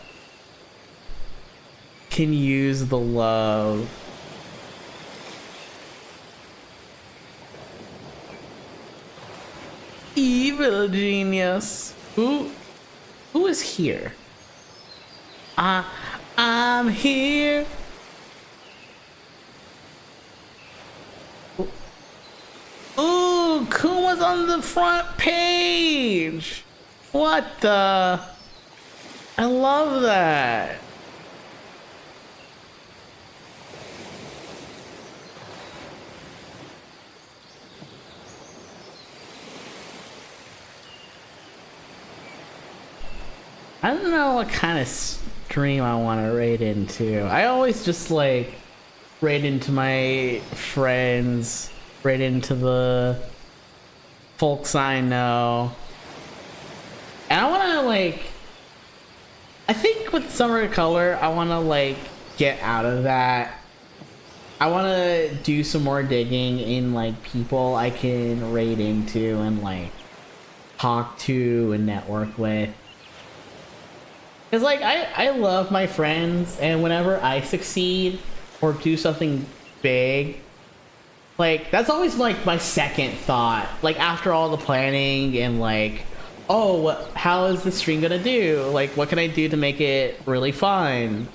can use the love. Evil genius. Who is here? I'm here. Ooh, Kuma's was on the front page. What the? I love that. I don't know what kind of stream I want to raid into. I always just like raid into my friends, raid into the folks I know. And I want to like, I think with Summer Color, I want to like get out of that. I want to do some more digging in like people I can raid into and like talk to and network with. Because, like, I love my friends, and whenever I succeed or do something big, like, that's always, like, my second thought. Like, after all the planning and, like, oh, how is the stream gonna do? Like, what can I do to make it really fun?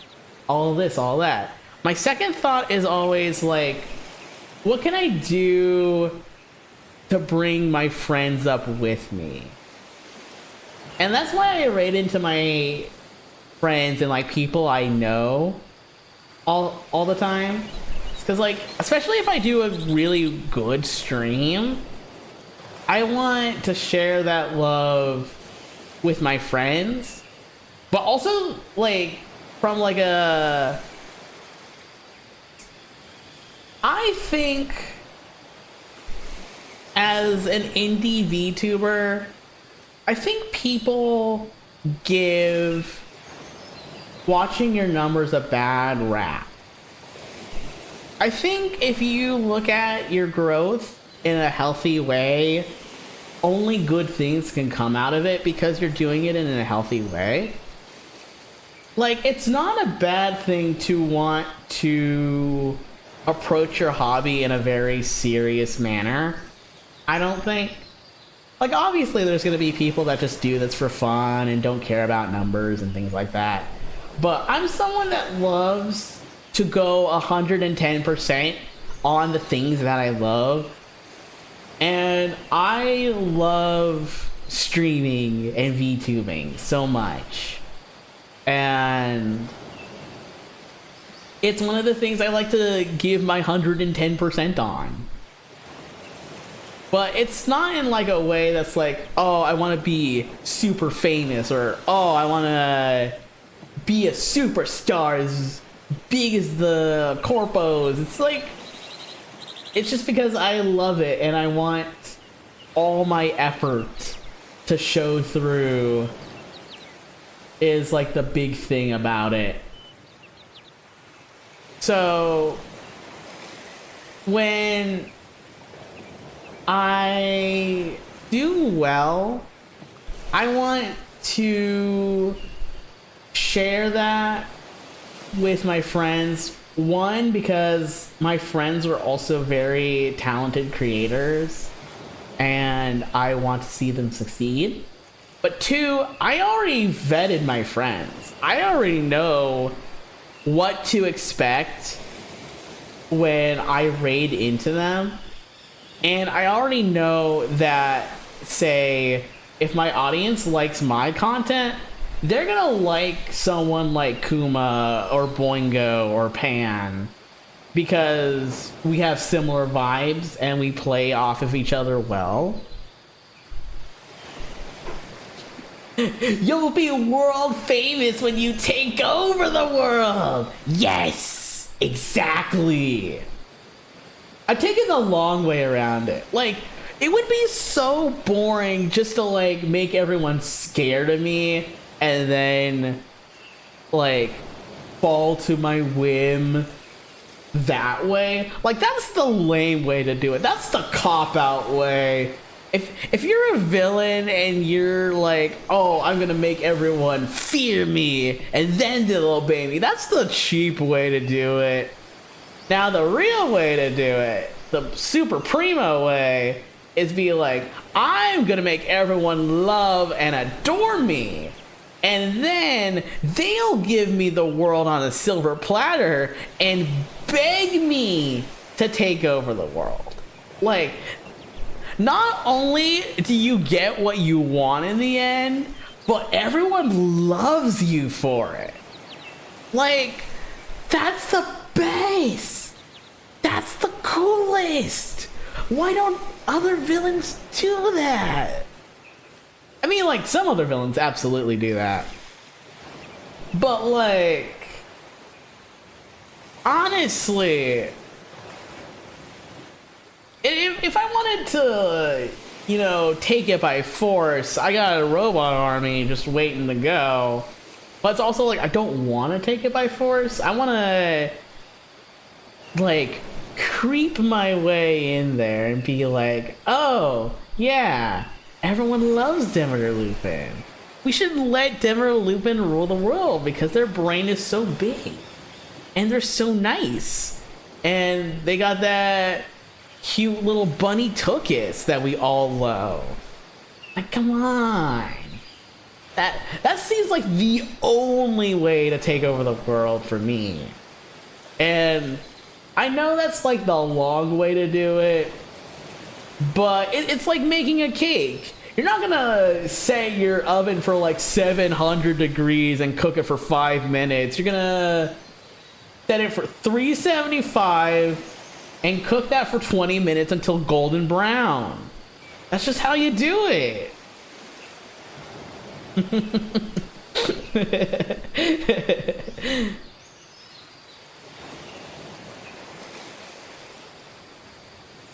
All this, all that. My second thought is always, like, what can I do to bring my friends up with me? And that's why I raid into my friends and like people I know all the time. Because like, especially if I do a really good stream, I want to share that love with my friends, but also like from like a, I think as an indie VTuber, I think people give watching your numbers a bad rap. I think if you look at your growth in a healthy way, only good things can come out of it because you're doing it in a healthy way. Like, it's not a bad thing to want to approach your hobby in a very serious manner. I don't think. Like, obviously there's going to be people that just do this for fun and don't care about numbers and things like that. But I'm someone that loves to go 110% on the things that I love. And I love streaming and VTubing so much. And it's one of the things I like to give my 110% on. But it's not in like a way that's like, oh, I want to be super famous, or oh, I want to be a superstar as big as the corpos. It's like, it's just because I love it and I want all my effort to show through is like the big thing about it. So when I do well, I want to share that with my friends. One, because my friends are also very talented creators and I want to see them succeed. But two, I already vetted my friends. I already know what to expect when I raid into them. And I already know that, say, if my audience likes my content, they're gonna like someone like Kuma or Boingo or Pan because we have similar vibes and we play off of each other well. You'll be world famous when you take over the world. Yes, exactly. I've taken the long way around it. Like, it would be so boring just to like make everyone scared of me and then like fall to my whim that way. Like, that's the lame way to do it. That's the cop-out way. If you're a villain and you're like, oh, I'm gonna make everyone fear me and then they'll obey me, that's the cheap way to do it. Now the real way to do it, the super primo way, is be like, I'm gonna make everyone love and adore me, and then they'll give me the world on a silver platter and beg me to take over the world. Like, not only do you get what you want in the end, but everyone loves you for it. Like, that's the best. That's the coolest. Why don't other villains do that? I mean, like, some other villains absolutely do that. But, like, honestly, if I wanted to, you know, take it by force, I got a robot army just waiting to go. But it's also like, I don't want to take it by force. I want to, like, creep my way in there and be like, oh, yeah, everyone loves Demeter Lupin. We shouldn't let Demeter Lupin rule the world because their brain is so big. And they're so nice. And they got that cute little bunny Tookus that we all love. Like, come on. That seems like the only way to take over the world for me. And I know that's like the long way to do it, but it's like making a cake. You're not gonna set your oven for like 700 degrees and cook it for 5 minutes. You're gonna set it for 375 and cook that for 20 minutes until golden brown. That's just how you do it.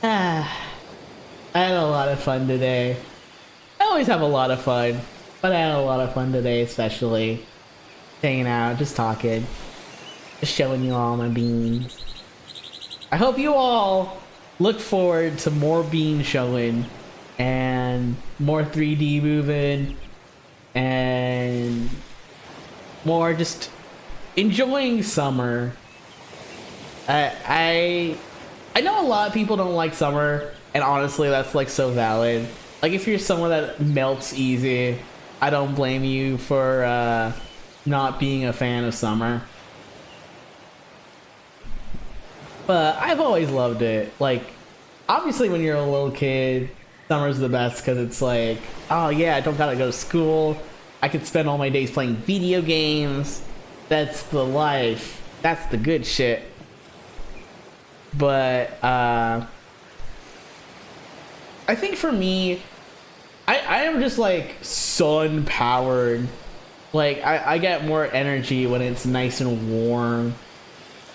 I had a lot of fun today. I always have a lot of fun, but I had a lot of fun today, especially hanging out, just talking, just showing you all my beans. I hope you all look forward to more bean showing and more 3D moving and more just enjoying summer. I know a lot of people don't like summer, and honestly that's like so valid. Like, if you're someone that melts easy, I don't blame you for not being a fan of summer. But I've always loved it. Like, obviously when you're a little kid, summer's the best because it's like, oh yeah, I don't gotta go to school. I could spend all my days playing video games. That's the life. That's the good shit. But I think for me, I am just like sun powered. Like, I get more energy when it's nice and warm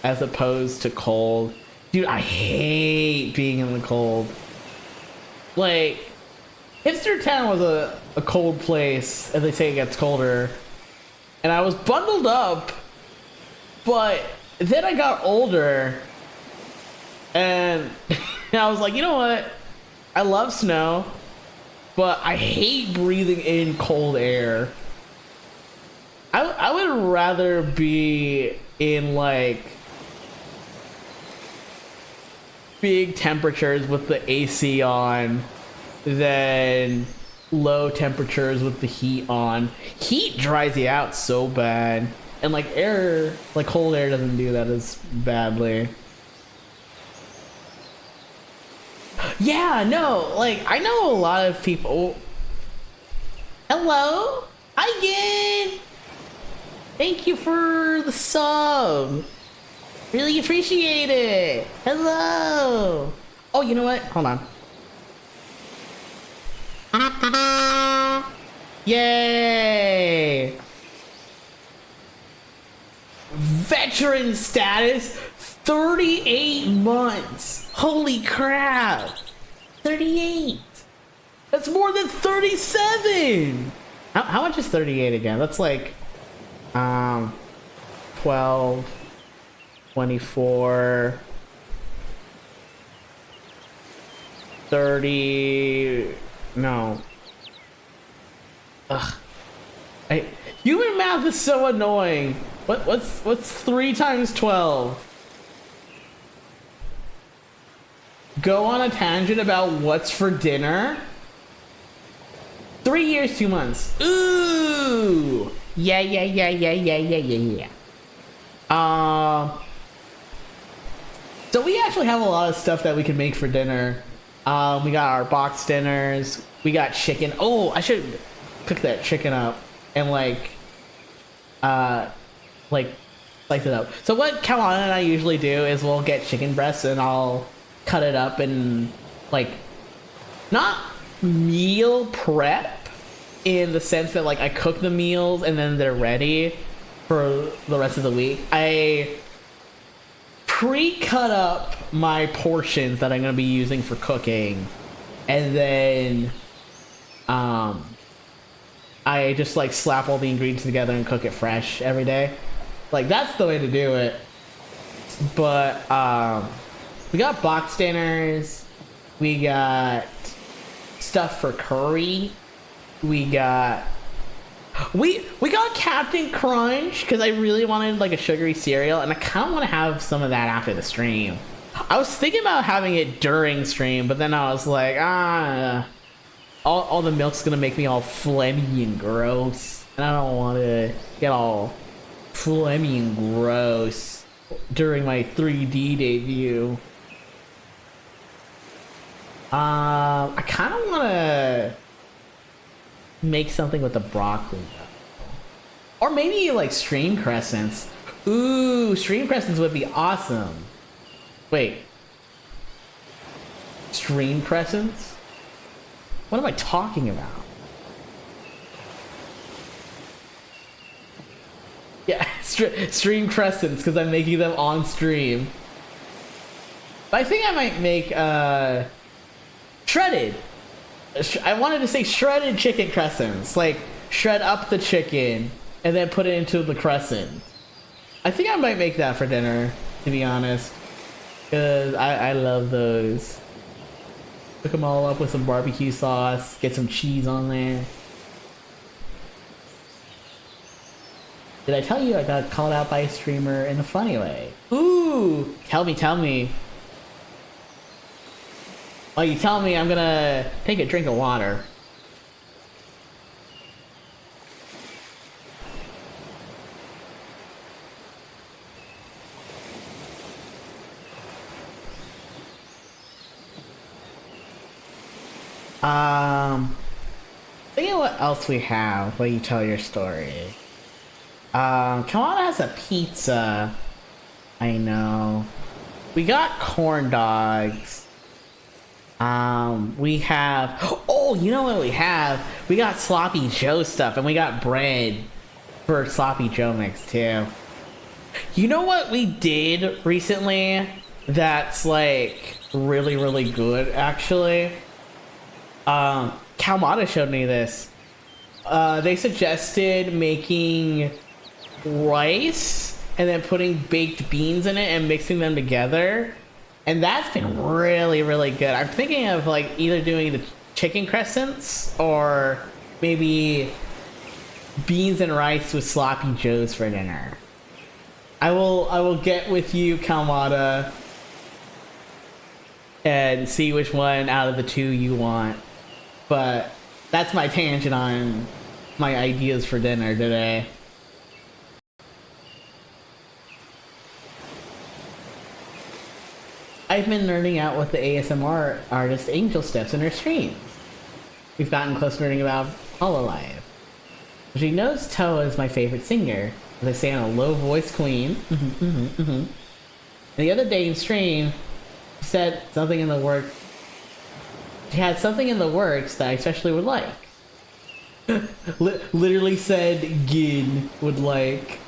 as opposed to cold. Dude, I hate being in the cold. Like, Hipster Town was a cold place, as they say it gets colder. And I was bundled up, but then I got older and I was like, you know what? I love snow, but I hate breathing in cold air. I would rather be in like big temperatures with the AC on than low temperatures with the heat on. Heat dries you out so bad, and like air, like cold air doesn't do that as badly. Yeah, no, like I know a lot of people. Hello? Hi again. Thank you for the sub. Really appreciate it. Hello. Oh, you know what? Hold on. Yay! Veteran status, 38 months. Holy crap. 38. That's more than 37. How much is 38 again? That's like 12, 24, 30, no. Ugh. Human math is so annoying. What's 3 times 12? Go on a tangent about what's for dinner? 3 years, 2 months. Ooh! Yeah. So we actually have a lot of stuff that we can make for dinner. We got our box dinners. We got chicken. Oh, I should cook that chicken up and like slice it up. So what Kawana and I usually do is we'll get chicken breasts and I'll cut it up and like not meal prep in the sense that like I cook the meals and then they're ready for the rest of the week. I pre-cut up my portions that I'm going to be using for cooking, and then I just like slap all the ingredients together and cook it fresh every day. Like that's the way to do it. But we got box dinners, we got stuff for curry, we got Captain Crunch because I really wanted like a sugary cereal, and I kind of want to have some of that after the stream. I was thinking about having it during stream, but then I was like, all the milk's gonna make me all phlegmy and gross, and I don't want to get all phlegmy and gross during my 3D debut. I kind of want to make something with the broccoli though. Or maybe like stream crescents. Ooh, stream crescents would be awesome. Wait. Stream crescents? What am I talking about? Yeah, stream crescents because I'm making them on stream. But I think I might make shredded. I wanted to say shredded chicken crescents. Like shred up the chicken and then put it into the crescent. I think I might make that for dinner, to be honest. Because I love those. Cook them all up with some barbecue sauce. Get some cheese on there. Did I tell you I got called out by a streamer in a funny way? Ooh! Tell me. While you tell me, I'm gonna take a drink of water. Think of what else we have while you tell your story. Kawana has a pizza. I know. We got corn dogs. We have... Oh, you know what we have? We got Sloppy Joe stuff, and we got bread for Sloppy Joe mix, too. You know what we did recently that's, like, really, really good, actually? Kalmata showed me this. They suggested making rice and then putting baked beans in it and mixing them together. And that's been really, really good. I'm thinking of like either doing the chicken crescents or maybe beans and rice with Sloppy Joes for dinner. I will get with you, Kalmata, and see which one out of the two you want. But that's my tangent on my ideas for dinner today. I've been nerding out with the ASMR artist Angel Steps in her streams. We've gotten close to nerding about Hololive. She knows Toa is my favorite singer, as I say on a low voice queen. And the other day in stream, she said something in the work. She had something in the works that I especially would like. Literally said Gin would like.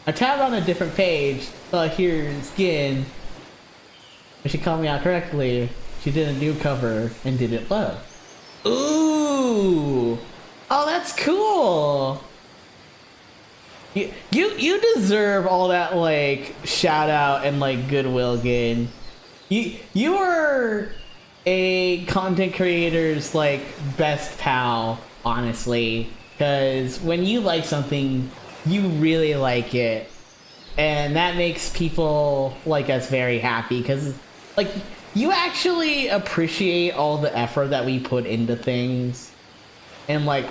I tabbed on a different page, here's Gin. When she called me out correctly, she did a new cover and did it low. Ooh! Oh, that's cool! You deserve all that, like, shout out and, like, goodwill, Gin. You are a content creator's, like, best pal, honestly. Because when you like something, you really like it, and that makes people like us very happy because like you actually appreciate all the effort that we put into things. And like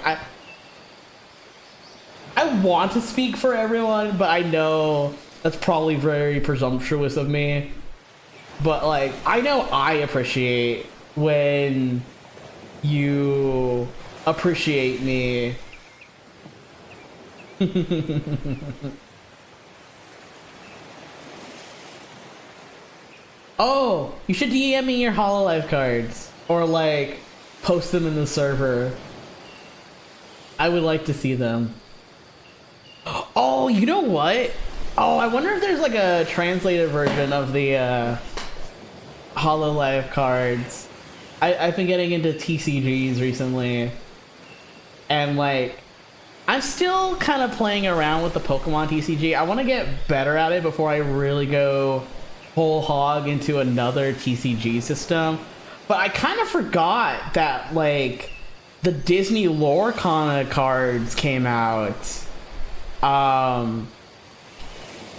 I want to speak for everyone, but I know that's probably very presumptuous of me. but like I know I appreciate when you appreciate me. Oh, you should DM me your Hololive cards or like post them in the server. I would like to see them. Oh, you know what? Oh, I wonder if there's like a translated version of the Hololive cards. I've been getting into TCGs recently, and like I'm still kind of playing around with the Pokemon TCG. I want to get better at it before I really go whole hog into another TCG system. But I kind of forgot that like the Disney Lorcana cards came out. I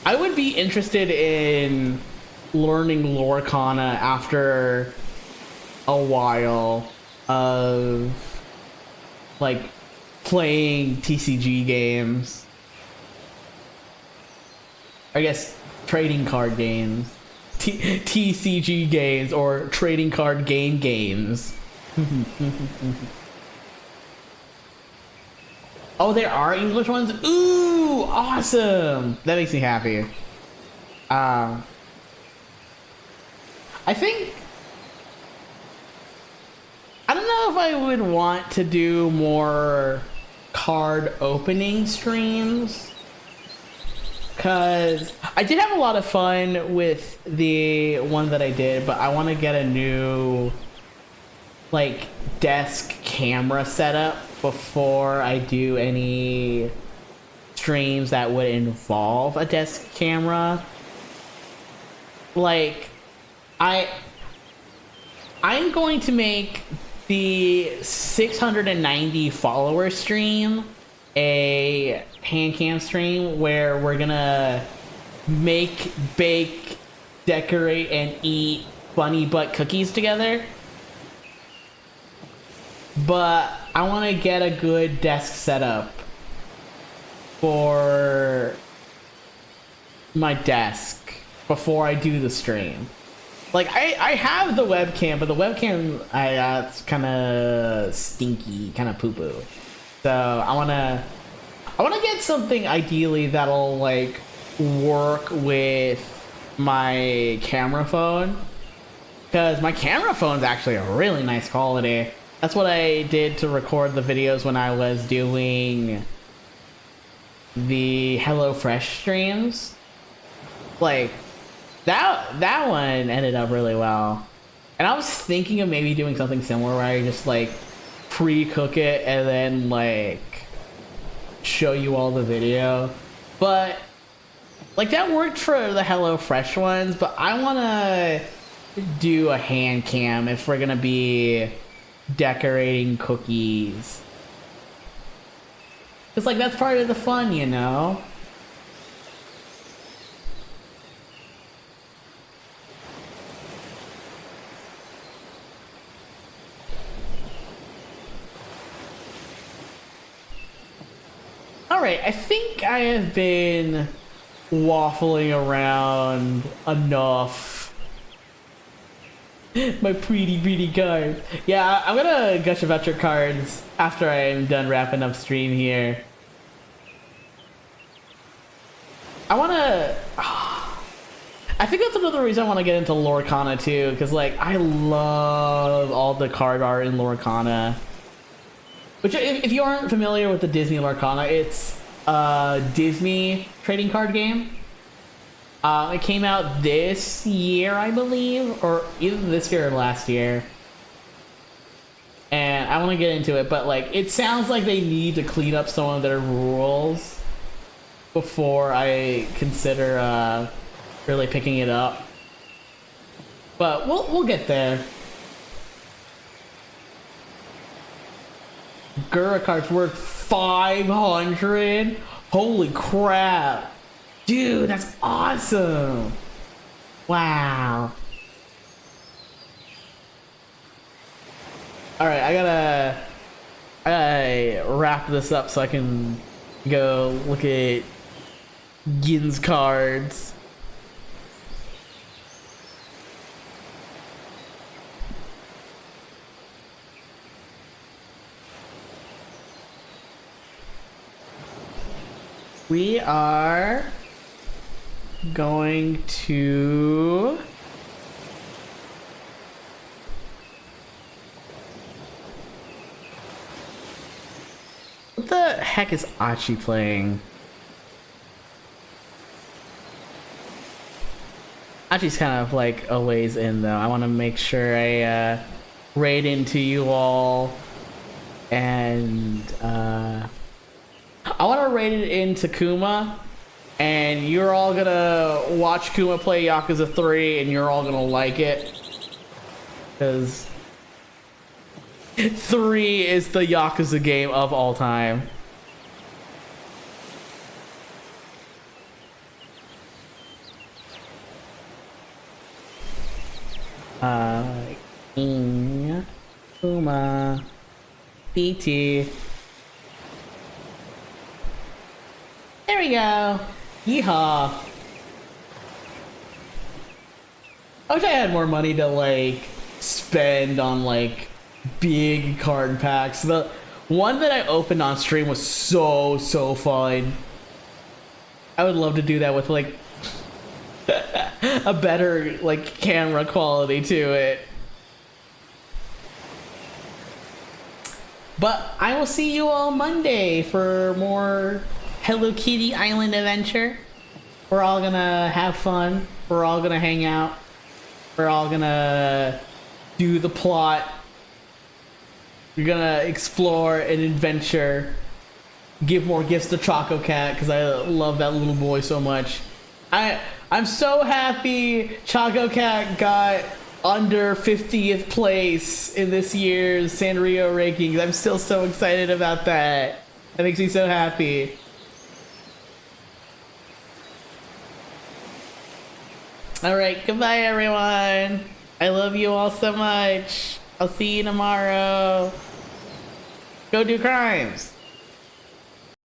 would be interested in learning Lorcana after a while of like playing TCG games. I guess trading card games. TCG games or trading card games. Oh, there are English ones? Ooh, awesome! That makes me happy. I think... I don't know if I would want to do more card opening streams. Because I did have a lot of fun with the one that I did, but I want to get a new, like, desk camera setup before I do any streams that would involve a desk camera. Like, I'm going to make the 690 follower stream a hand cam stream where we're gonna make, bake, decorate, and eat bunny butt cookies together. But I want to get a good desk setup for my desk before I do the stream. Like, I have the webcam, but the webcam, it's kind of stinky, kind of poo-poo. So I want to get something ideally that'll, like, work with my camera phone. Because my camera phone's actually a really nice quality. That's what I did to record the videos when I was doing the HelloFresh streams. Like, that one ended up really well. And I was thinking of maybe doing something similar where I just, like, pre-cook it and then, like, show you all the video. But, like, that worked for the HelloFresh ones, but I want to do a hand cam if we're going to be decorating cookies. It's like, that's part of the fun, you know? Alright, I think I have been waffling around enough. My pretty card. Yeah, I'm gonna gush about your cards after I'm done wrapping up stream here. I think that's another reason I want to get into Lorcana too, because like I love all the card art in Lorcana. Which, if you aren't familiar with the Disney Lorcana, it's a Disney trading card game. It came out this year, I believe, or either this year or last year. And I want to get into it, but like, it sounds like they need to clean up some of their rules before I consider really picking it up. But we'll get there. Gura cards worth 500. Holy crap. Dude, that's awesome. Wow. Alright, I gotta wrap this up so I can go look at Gin's cards. We are going to what the heck is Achi playing? Achi's kind of like a ways in though. I want to make sure I raid into you all, and I want to raid it into Kuma, and you're all gonna watch Kuma play Yakuza 3, and you're all gonna like it, because 3 is the Yakuza game of all time. Kuma, BT. There we go. Yeehaw. I wish I had more money to like spend on like big card packs. The one that I opened on stream was so fun. I would love to do that with like a better like camera quality to it. But I will see you all Monday for more Hello Kitty Island adventure. We're all gonna have fun. We're all gonna hang out. We're all gonna do the plot. We're gonna explore and adventure. Give more gifts to Choco Cat because I love that little boy so much. I'm so happy Choco Cat got under 50th place in this year's Sanrio rankings. I'm still so excited about that. That makes me so happy. Alright, goodbye everyone. I love you all so much. I'll see you tomorrow. Go do crimes.